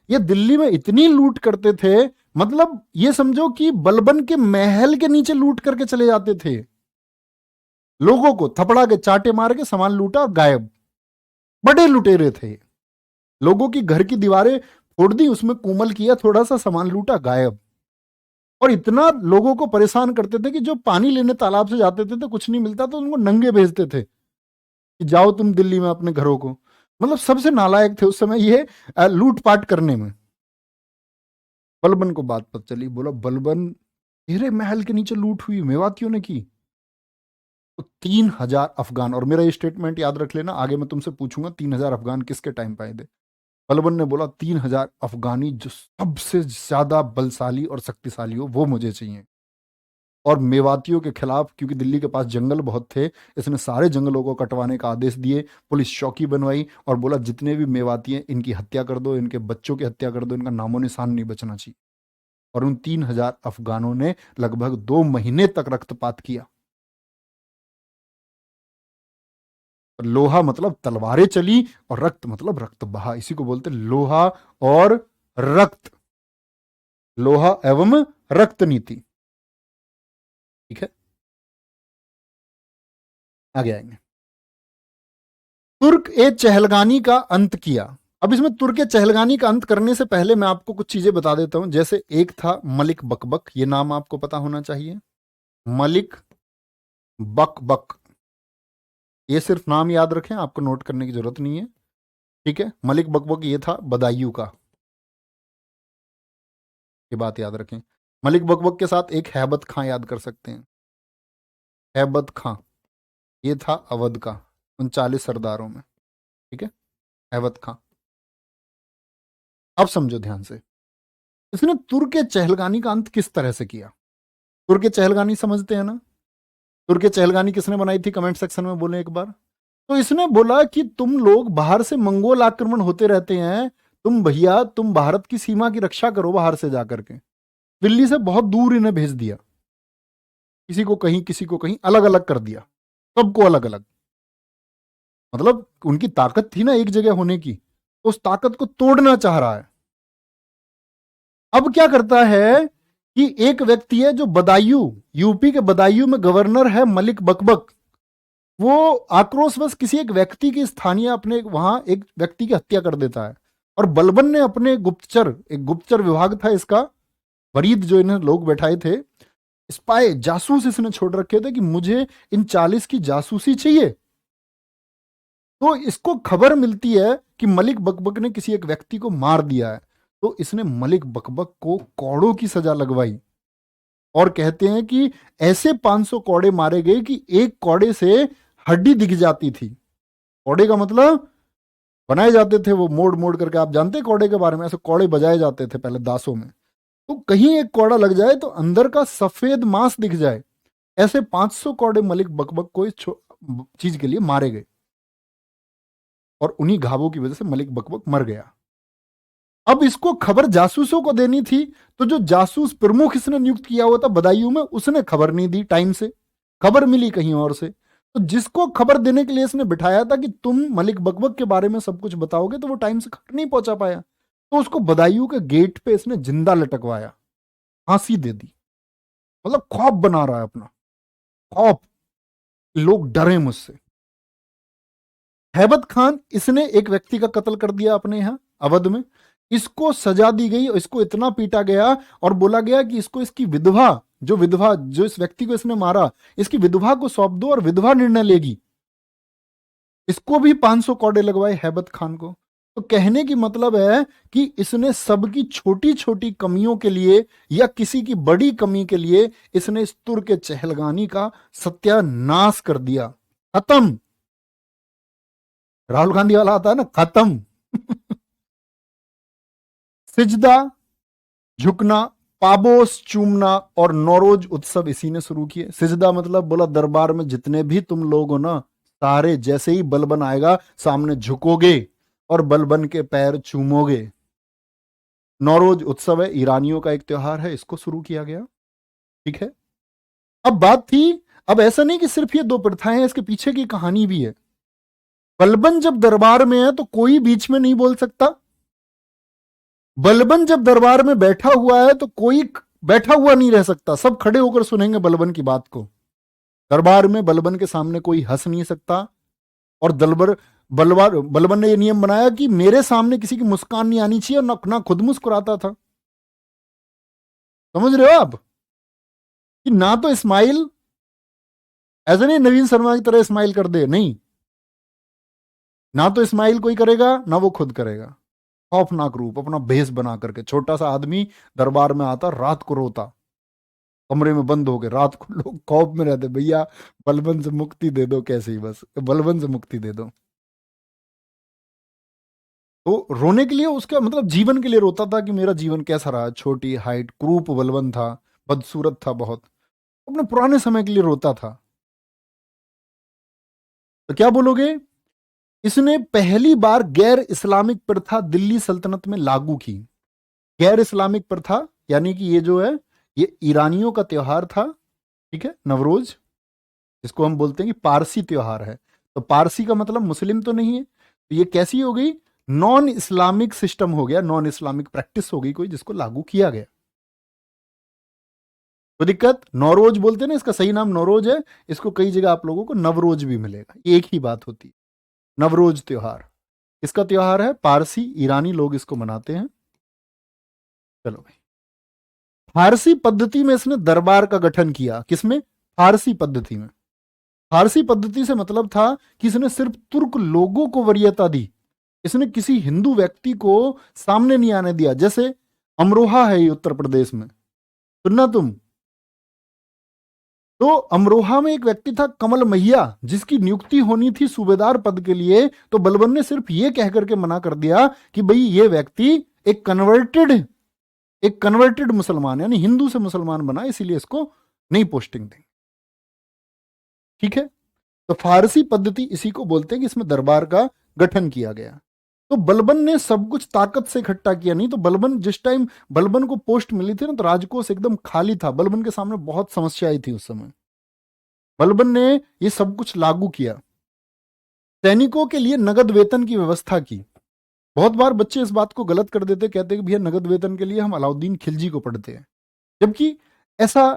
ये दिल्ली में इतनी लूट करते थे, मतलब ये समझो कि बलबन के महल के नीचे लूट करके चले जाते थे, लोगों को थपड़ा के चाटे मार के सामान लूटा और गायब। बड़े लुटेरे थे, लोगों की घर की दीवारें फोड़ दी, उसमें कुमल किया, थोड़ा सा सामान लूटा, गायब। और इतना लोगों को परेशान करते थे कि जो पानी लेने तालाब से जाते थे तो कुछ नहीं मिलता तो उनको नंगे भेजते थे कि जाओ तुम दिल्ली में अपने घरों को। मतलब सबसे नालायक थे उस समय ये लूटपाट करने में। बलबन को बात पता चली, बोला बलबन तेरे महल के नीचे लूट हुई, मेवातियों ने की। तो 3000 अफगान, और मेरा ये स्टेटमेंट याद रख लेना, आगे मैं तुमसे पूछूंगा 3000 अफगान किसके टाइम पे आए थे। बलबन ने बोला 3000 अफगानी जो सबसे ज्यादा बलशाली और शक्तिशाली हो वो मुझे चाहिए। और मेवातियों के खिलाफ, क्योंकि दिल्ली के पास जंगल बहुत थे, इसने सारे जंगलों को कटवाने का आदेश दिए, पुलिस चौकी बनवाई और बोला जितने भी मेवाती हैं इनकी हत्या कर दो, इनके बच्चों की हत्या कर दो, इनका नामो निशान नहीं बचना चाहिए। और उन 3000 अफगानों ने लगभग 2 महीने तक रक्तपात किया। लोहा मतलब तलवारें चली और रक्त मतलब रक्त बहा, इसी को बोलते लोहा और रक्त, लोहा एवं रक्त नीति, ठीक है। आगे आएंगे। तुर्क ए चहलगानी का अंत किया। अब इसमें तुर्क ए चहलगानी का अंत करने से पहले मैं आपको कुछ चीजें बता देता हूं। जैसे एक था मलिक बकबक, ये नाम आपको पता होना चाहिए, मलिक बकबक। ये सिर्फ नाम याद रखें, आपको नोट करने की जरूरत नहीं है, ठीक है। मलिक बकबक ये था बदायूं का, ये बात याद रखें। मलिक बकबक के साथ एक हैबत खां याद कर सकते हैं, हैबत खां, ये था अवध का, 39 सरदारों में, ठीक है, हैबत खां। अब समझो ध्यान से, इसने तुर्क के चहलगानी का अंत किस तरह से किया। तुर्क के चहलगानी समझते हैं ना? तुर्क के चहलगानी किसने बनाई थी, कमेंट सेक्शन में बोले एक बार। तो इसने बोला कि तुम लोग बाहर से मंगोल आक्रमण होते रहते हैं, तुम भैया तुम भारत की सीमा की रक्षा करो बाहर से जाकर के। दिल्ली से बहुत दूर इन्हें भेज दिया, किसी को कहीं किसी को कहीं, अलग अलग कर दिया, सबको अलग अलग। मतलब उनकी ताकत थी ना एक जगह होने की, तो उस ताकत को तोड़ना चाह रहा है। अब क्या करता है कि एक व्यक्ति है जो बदायूं, यूपी के बदायूं में गवर्नर है मलिक बकबक, वो आक्रोशवश किसी एक व्यक्ति की स्थानीय अपने वहां एक व्यक्ति की हत्या कर देता है। और बलबन ने अपने गुप्तचर, एक गुप्तचर विभाग था इसका, वरीद जो इन्हें लोग बैठाए थे, स्पाई जासूस इसने छोड़ रखे थे कि मुझे इन 40 की जासूसी चाहिए। तो इसको खबर मिलती है कि मलिक बकबक ने किसी एक व्यक्ति को मार दिया है, तो इसने मलिक बकबक को कौड़ों की सजा लगवाई। और कहते हैं कि ऐसे 500 कौड़े मारे गए कि एक कौड़े से हड्डी दिख जाती थी। कौड़े का मतलब बनाए जाते थे वो मोड़ मोड़ करके, आप जानते हैं कौड़े के बारे में, ऐसे कौड़े बजाए जाते थे पहले दासों में। तो कहीं एक कौड़ा लग जाए तो अंदर का सफेद मांस दिख जाए। ऐसे 500 कौड़े मलिक बकबक को इस चीज के लिए मारे गए, और उन्हीं घावों की वजह से मलिक बकबक मर गया। अब इसको खबर जासूसों को देनी थी, तो जो जासूस प्रमुख इसने नियुक्त किया हुआ था बदायूं में, उसने खबर नहीं दी टाइम से, खबर मिली कहीं और से। तो जिसको खबर देने के लिए इसने बिठाया था कि तुम मलिक बकबक के बारे में सब कुछ बताओगे, तो वो टाइम से खबर नहीं पहुंचा पाया, तो उसको बदायूं के गेट पे इसने जिंदा लटकवाया, फांसी दे दी। मतलब खौफ बना रहा है अपना, खौफ, लोग डरे मुझसे। हैबत खान, इसने एक व्यक्ति का कत्ल कर दिया अपने यहां अवध में, इसको सजा दी गई और इसको इतना पीटा गया और बोला गया कि इसको इसकी विधवा जो इस व्यक्ति को इसने मारा, इसकी विधवा को सौंप दो और विधवा निर्णय लेगी। इसको भी 500 कौड़े लगवाए हैबत खान को। तो कहने की मतलब है कि इसने सबकी छोटी छोटी कमियों के लिए या किसी की बड़ी कमी के लिए इसने इस तुर के चहलगानी का सत्यानाश कर दिया, खत्म। राहुल गांधी वाला आता है ना, खत्म। सिजदा, झुकना, पाबोस चूमना और नौरोज उत्सव इसी ने शुरू किए। सिजदा मतलब बोला दरबार में जितने भी तुम लोग हो ना, सारे जैसे ही बलबन आएगा सामने झुकोगे और बलबन के पैर चूमोगे। नौरोज उत्सव है, ईरानियों का एक त्योहार है, इसको शुरू किया गया। ठीक है, अब बात थी, अब ऐसा नहीं कि सिर्फ ये दो प्रथाएं हैं, इसके पीछे की कहानी भी है। बलबन जब दरबार में है तो कोई बीच में नहीं बोल सकता। बलबन जब दरबार में बैठा हुआ है तो कोई बैठा हुआ नहीं रह सकता, सब खड़े होकर सुनेंगे बलबन की बात को। दरबार में बलबन के सामने कोई हंस नहीं सकता। और बलबन ने यह नियम बनाया कि मेरे सामने किसी की मुस्कान नहीं आनी चाहिए, और ना खुद मुस्कुराता था। समझ रहे हो आप, कि ना तो स्माइल, ऐसा नहीं नवीन शर्मा की तरह स्माइल कर दे, नहीं, ना तो स्माइल कोई करेगा ना वो खुद करेगा। खौफनाक रूप अपना भेष बना करके छोटा सा आदमी दरबार में आता, रात को रोता, कमरे में बंद हो गए, रात को लोग खौफ में रहते, भैया बलबन से मुक्ति दे दो, कैसे ही बस बलबन से मुक्ति दे दो। तो रोने के लिए, उसका मतलब जीवन के लिए रोता था कि मेरा जीवन कैसा रहा, छोटी हाइट, क्रूप बलबन था, बदसूरत था बहुत, अपने पुराने समय के लिए रोता था। तो क्या बोलोगे, इसने पहली बार गैर इस्लामिक प्रथा दिल्ली सल्तनत में लागू की। गैर इस्लामिक प्रथा यानी कि ये जो है ये ईरानियों का त्योहार था, ठीक है, नवरोज, इसको हम बोलते हैं कि पारसी त्योहार है। तो पारसी का मतलब मुस्लिम तो नहीं है, तो ये कैसी हो गई, नॉन इस्लामिक सिस्टम हो गया, नॉन इस्लामिक प्रैक्टिस हो गई कोई, जिसको लागू किया गया। तो दिक्कत, नौरोज बोलते हैं ना, इसका सही नाम नौरोज है, इसको कई जगह आप लोगों को नवरोज भी मिलेगा, एक ही बात होती है। नवरोज त्योहार इसका त्योहार है, पारसी ईरानी लोग इसको मनाते हैं। चलो भाई, फारसी पद्धति में इसने दरबार का गठन किया। किसमें, फारसी पद्धति में। फारसी पद्धति से मतलब था कि इसने सिर्फ तुर्क लोगों को वरीयता दी, इसने किसी हिंदू व्यक्ति को सामने नहीं आने दिया। जैसे अमरोहा है ये उत्तर प्रदेश में, सुनना तुम, तो अमरोहा में एक व्यक्ति था कमल मैया, जिसकी नियुक्ति होनी थी सूबेदार पद के लिए, तो बलबन ने सिर्फ ये कह करके मना कर दिया कि भाई ये व्यक्ति एक कन्वर्टेड मुसलमान, यानी हिंदू से मुसलमान बना, इसीलिए इसको नहीं पोस्टिंग देंगे। ठीक है, तो फारसी पद्धति इसी को बोलते हैं कि इसमें दरबार का गठन किया गया। तो बलबन ने सब कुछ ताकत से इकट्ठा किया, नहीं तो बलबन जिस टाइम बलबन को पोस्ट मिली थी ना, तो राजकोष एकदम खाली था, बलबन के सामने बहुत समस्या आई थी उस समय। बलबन ने ये सब कुछ लागू किया। सैनिकों के लिए नगद वेतन की व्यवस्था की। बहुत बार बच्चे इस बात को गलत कर देते, कहते हैं कि भैया नगद वेतन के लिए हम अलाउद्दीन खिलजी को पढ़ते हैं। जबकि ऐसा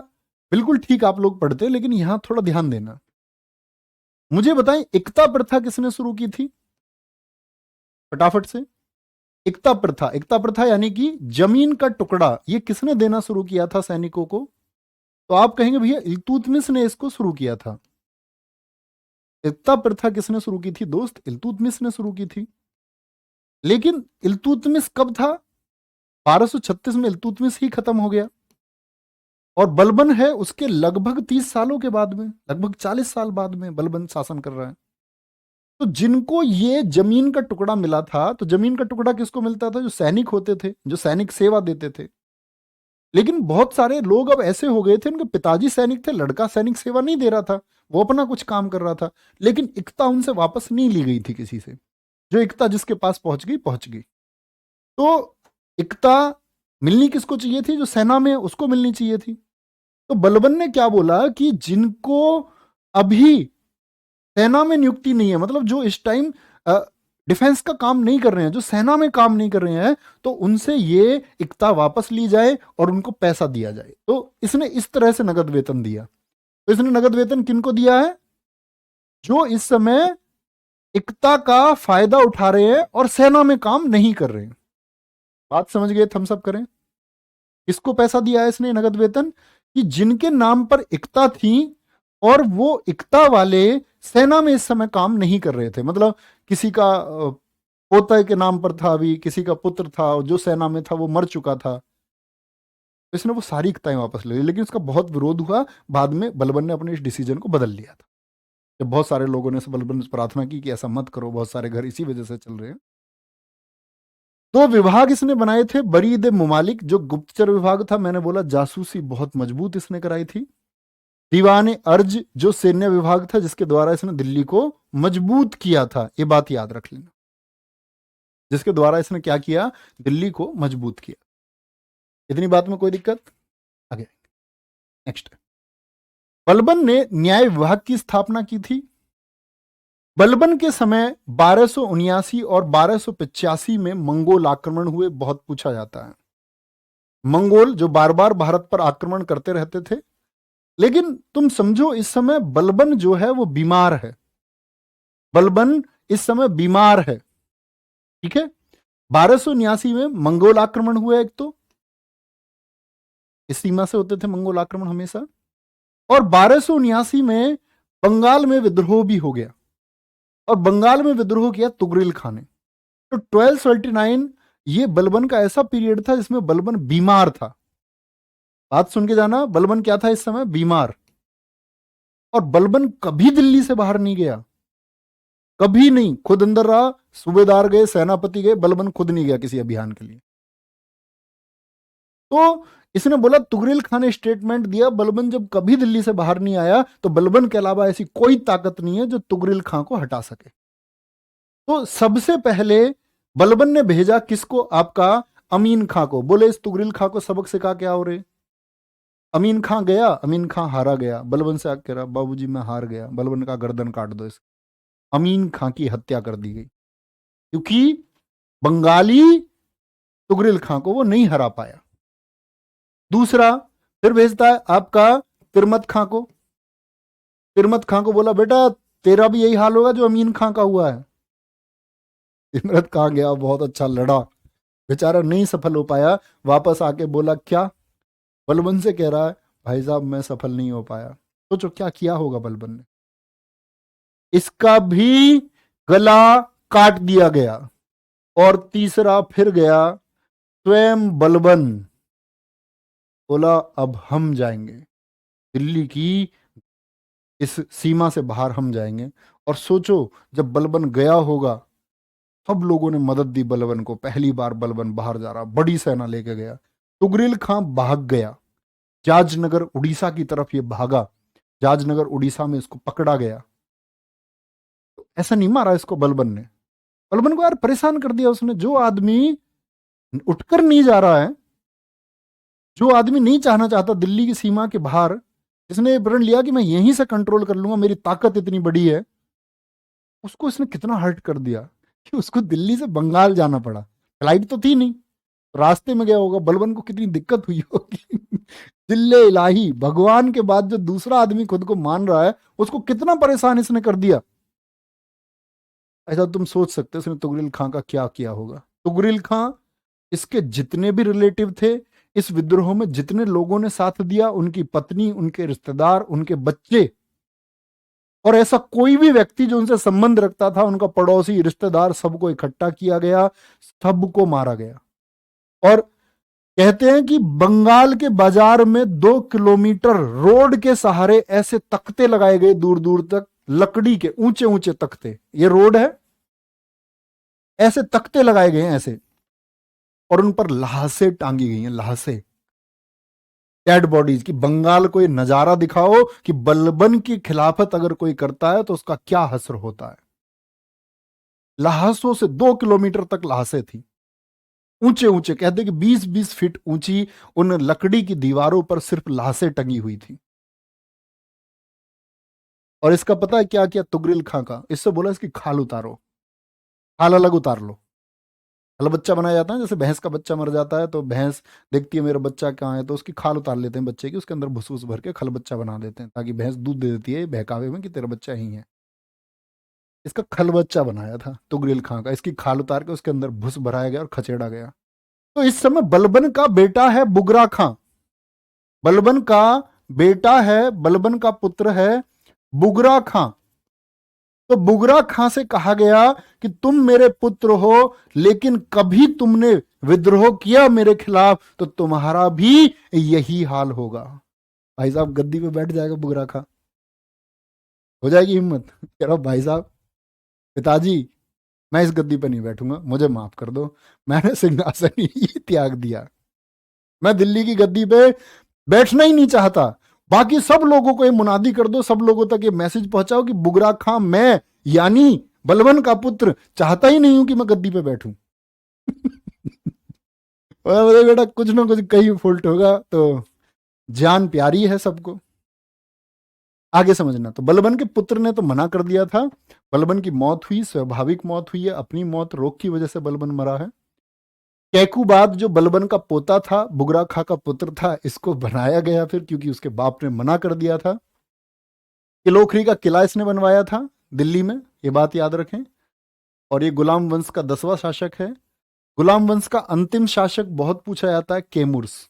बिल्कुल ठीक आप लोग पढ़ते, लेकिन यहां थोड़ा ध्यान देना। मुझे बताएं, इक्ता प्रथा किसने शुरू की थी? फटाफट से। इक्ता प्रथा, इक्ता प्रथा यानी कि जमीन का टुकड़ा, ये किसने देना शुरू किया था सैनिकों को? तो आप कहेंगे भैया इल्तुतमिश ने इसको शुरू किया था। इक्ता प्रथा किसने शुरू की थी दोस्त? इल्तुतमिश ने शुरू की थी। लेकिन इल्तुतमिश कब था? 1236 में इल्तुतमिश ही खत्म हो गया, और बलबन है उसके लगभग 30 सालों के बाद में, लगभग 40 साल बाद में बलबन शासन कर रहा है। तो जिनको ये जमीन का टुकड़ा मिला था, तो जमीन का टुकड़ा किसको मिलता था? जो सैनिक होते थे, जो सैनिक सेवा देते थे। लेकिन बहुत सारे लोग अब ऐसे हो गए थे, उनके पिताजी सैनिक थे, लड़का सैनिक सेवा नहीं दे रहा था, वो अपना कुछ काम कर रहा था, लेकिन इक्ता उनसे वापस नहीं ली गई थी किसी से। जो इक्ता जिसके पास पहुंच गई पहुंच गई। तो इक्ता मिलनी किसको चाहिए थी? जो सेना में उसको मिलनी चाहिए थी। तो बलबन ने क्या बोला कि जिनको अभी सेना में नियुक्ति नहीं है, मतलब जो इस टाइम डिफेंस का काम नहीं कर रहे हैं, जो सेना में काम नहीं कर रहे हैं, तो उनसे ये इक्ता वापस ली जाए और उनको पैसा दिया जाए। तो इसने इस तरह से नगद वेतन दिया। तो इसने नगद वेतन किनको दिया है? जो इस समय इक्ता का फायदा उठा रहे हैं और सेना में काम नहीं कर रहे हैं। बात समझ गए? थम्स अप करें। किसको पैसा दिया है इसने नगद वेतन? कि जिनके नाम पर इक्ता थी और वो इक्ता वाले सेना में इस समय काम नहीं कर रहे थे, मतलब किसी का पोते के नाम पर था, अभी किसी का पुत्र था जो सेना में था, वो मर चुका था, तो इसने वो सारी इक्ताएं वापस ले ली। लेकिन उसका बहुत विरोध हुआ, बाद में बलबन ने अपने इस डिसीजन को बदल लिया था। जब बहुत सारे लोगों ने बलबन से प्रार्थना की कि ऐसा मत करो, बहुत सारे घर इसी वजह से चल रहे हैं। तो विभाग इसने बनाए थे बरीद मुमालिक, जो गुप्तचर विभाग था, मैंने बोला जासूसी बहुत मजबूत इसने कराई थी। दीवाने अर्ज, जो सैन्य विभाग था, जिसके द्वारा इसने दिल्ली को मजबूत किया था, ये बात याद रख लेना, जिसके द्वारा इसने क्या किया? दिल्ली को मजबूत किया। इतनी बात में कोई दिक्कत? आगे नेक्स्ट। बलबन ने न्याय विभाग की स्थापना की थी। बलबन के समय 1279 और 1285 में मंगोल आक्रमण हुए, बहुत पूछा जाता है। मंगोल जो बार बार भारत पर आक्रमण करते रहते थे, लेकिन तुम समझो इस समय बलबन जो है वो बीमार है। बलबन इस समय बीमार है, ठीक है। 1279 में मंगोल आक्रमण हुआ एक, तो इस सीमा से होते थे मंगोल आक्रमण हमेशा। और 1279 में बंगाल में विद्रोह भी हो गया, और बंगाल में विद्रोह किया तुगरिल खान ने। तो 1279 ये बलबन का ऐसा पीरियड था जिसमें बलबन बीमार था। बात सुन के जाना, बलबन क्या था इस समय? बीमार। और बलबन कभी दिल्ली से बाहर नहीं गया, कभी नहीं, खुद अंदर रहा। सूबेदार गए, सेनापति गए, बलबन खुद नहीं गया किसी अभियान के लिए। तो इसने बोला, तुगरिल खान ने स्टेटमेंट दिया, बलबन जब कभी दिल्ली से बाहर नहीं आया, तो बलबन के अलावा ऐसी कोई ताकत नहीं है जो तुगरिल खान को हटा सके। तो सबसे पहले बलबन ने भेजा किसको? आपका अमीन खां को। बोले इस तुगरिल खां को सबक सिखा के आओ रे। अमीन खां गया, अमीन खां हारा गया, बलबन से आके कह रहा बाबूजी मैं हार गया। बलबन का गर्दन काट दो इसका। अमीन खां की हत्या कर दी गई, क्योंकि बंगाली तुगरिल खां को वो नहीं हरा पाया। दूसरा फिर भेजता है आपका तिरमत खां को। तिरमत खां को बोला बेटा तेरा भी यही हाल होगा जो अमीन खां का हुआ है। तिरमत खां गया, बहुत अच्छा लड़ा, बेचारा नहीं सफल हो पाया। वापस आके बोला क्या? बलबन से कह रहा है भाई साहब मैं सफल नहीं हो पाया। सोचो क्या किया होगा बलबन ने। इसका भी गला काट दिया गया। और तीसरा फिर गया स्वयं बलबन, बोला अब हम जाएंगे दिल्ली की इस सीमा से बाहर, हम जाएंगे। और सोचो जब बलबन गया होगा, सब लोगों ने मदद दी बलबन को। पहली बार बलबन बाहर जा रहा, बड़ी सेना लेके गया। तुगरिल खां भाग गया, जाजनगर उड़ीसा की तरफ ये भागा। जाजनगर उड़ीसा में इसको पकड़ा गया। तो ऐसा नहीं मारा इसको बलबन ने, बलबन को यार परेशान कर दिया उसने। जो आदमी उठकर नहीं जा रहा है, जो आदमी नहीं चाहना चाहता दिल्ली की सीमा के बाहर, इसने प्रण लिया कि मैं यहीं से कंट्रोल कर लूंगा, मेरी ताकत इतनी बड़ी है, उसको इसने कितना हर्ट कर दिया कि उसको दिल्ली से बंगाल जाना पड़ा। फ्लाइट तो थी नहीं, रास्ते में गया होगा, बलबन को कितनी दिक्कत हुई होगी। जिल्ले इलाही, भगवान के बाद जो दूसरा आदमी खुद को मान रहा है उसको कितना परेशान इसने कर दिया। ऐसा तुम सोच सकते हो इसने तुगरिल खां का क्या किया होगा। तुगरिल खां, इसके जितने भी रिलेटिव थे, इस विद्रोह में जितने लोगों ने साथ दिया, उनकी पत्नी, उनके रिश्तेदार, उनके बच्चे, और ऐसा कोई भी व्यक्ति जो उनसे संबंध रखता था, उनका पड़ोसी, रिश्तेदार, सबको इकट्ठा किया गया, सबको मारा गया। और कहते हैं कि बंगाल के बाजार में 2 किलोमीटर रोड के सहारे ऐसे तख्ते लगाए गए, दूर दूर तक लकड़ी के ऊंचे ऊंचे तख्ते, ये रोड है, ऐसे तख्ते लगाए गए हैं ऐसे, और उन पर लाशें टांगी गई हैं, लाशें, डेड बॉडीज की। बंगाल को ये नजारा दिखाओ कि बलबन की खिलाफत अगर कोई करता है तो उसका क्या हश्र होता है। लाशों से 2 किलोमीटर तक लाशें थी, ऊंचे ऊंचे, कहते कि 20-20 फीट ऊंची उन लकड़ी की दीवारों पर सिर्फ लाशें टंगी हुई थी। और इसका पता है क्या किया तुगरिल खां का? इससे बोला इसकी खाल उतारो, खाल अलग उतार लो। खल बच्चा बनाया जाता है, जैसे भैंस का बच्चा मर जाता है तो भैंस देखती है मेरा बच्चा कहाँ है, तो उसकी खाल उतार लेते हैं बच्चे की, उसके अंदर भूस भूस भर के खल बच्चा बना देते हैं, ताकि भैंस दूध दे देती है बहकावे में कि तेरा बच्चा ही है। इसका खल बच्चा बनाया था तुगरिल खां का, इसकी खाल उतार के उसके अंदर भूस भराया गया और खचेड़ा गया। तो इस समय बलबन का बेटा है बुगरा खां, बलबन का बेटा है, बलबन का पुत्र है बुगरा खां। तो बुगरा खां से कहा गया कि तुम मेरे पुत्र हो, लेकिन कभी तुमने विद्रोह किया मेरे खिलाफ तो तुम्हारा भी यही हाल होगा। भाई साहब गद्दी पे बैठ जाएगा बुगरा खां, हो जाएगी हिम्मत, कह रहा भाई साहब, पिताजी मैं इस गद्दी पे नहीं बैठूंगा, मुझे माफ कर दो, मैंने सिंहासन ही त्याग दिया, मैं दिल्ली की गद्दी पे बैठना ही नहीं चाहता। बाकी सब लोगों को ये मुनादी कर दो, सब लोगों तक ये मैसेज पहुंचाओ कि बुगरा खां मैं, यानी बलबन का पुत्र, चाहता ही नहीं हूं कि मैं गद्दी पे बैठूं। और बोले बेटा कुछ ना कुछ कहीं फॉल्ट होगा, तो जान प्यारी है सबको, आगे समझना। तो बलबन के पुत्र ने तो मना कर दिया था, बलबन की मौत हुई, स्वाभाविक मौत हुई है, अपनी मौत, रोग की वजह से बलबन मरा है। कैकूबाद जो बलबन का पोता था, बुगरा खां का पुत्र था, इसको बनाया गया फिर, क्योंकि उसके बाप ने मना कर दिया था। किलोखरी का किला इसने बनवाया था दिल्ली में, ये बात याद रखें। और ये गुलाम वंश का 10वां शासक है। गुलाम वंश का अंतिम शासक बहुत पूछा जाता है केमुर्स,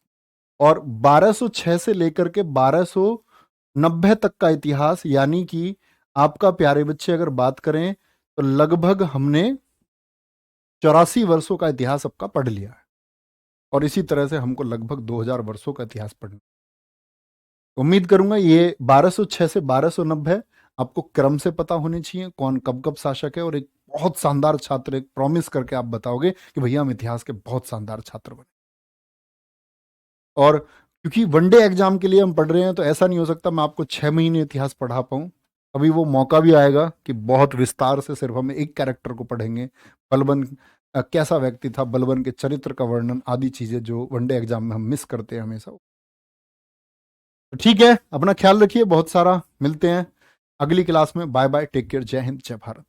और 1206 से लेकर के 1290 तक का इतिहास, यानी कि आपका प्यारे बच्चे अगर बात करें तो लगभग हमने 84 वर्षों का इतिहास आपका पढ़ लिया है, और इसी तरह से हमको लगभग 2000 वर्षों का इतिहास पढ़ना। उम्मीद करूंगा ये 1206 से 1290 आपको क्रम से पता होने चाहिए, कौन कब कब शासक है। और एक बहुत शानदार छात्र, एक प्रॉमिस करके आप बताओगे कि भैया हम इतिहास के बहुत शानदार छात्र बने। और क्योंकि वनडे एग्जाम के लिए हम पढ़ रहे हैं, तो ऐसा नहीं हो सकता मैं आपको 6 महीने इतिहास पढ़ा पाऊं। अभी वो मौका भी आएगा कि बहुत विस्तार से सिर्फ हम एक कैरेक्टर को पढ़ेंगे, बलबन कैसा व्यक्ति था, बलबन के चरित्र का वर्णन, आदि चीजें जो वनडे एग्जाम में हम मिस करते हैं हमेशा। तो ठीक है, अपना ख्याल रखिए, बहुत सारा मिलते हैं अगली क्लास में। बाय बाय, टेक केयर, जय हिंद, जय भारत।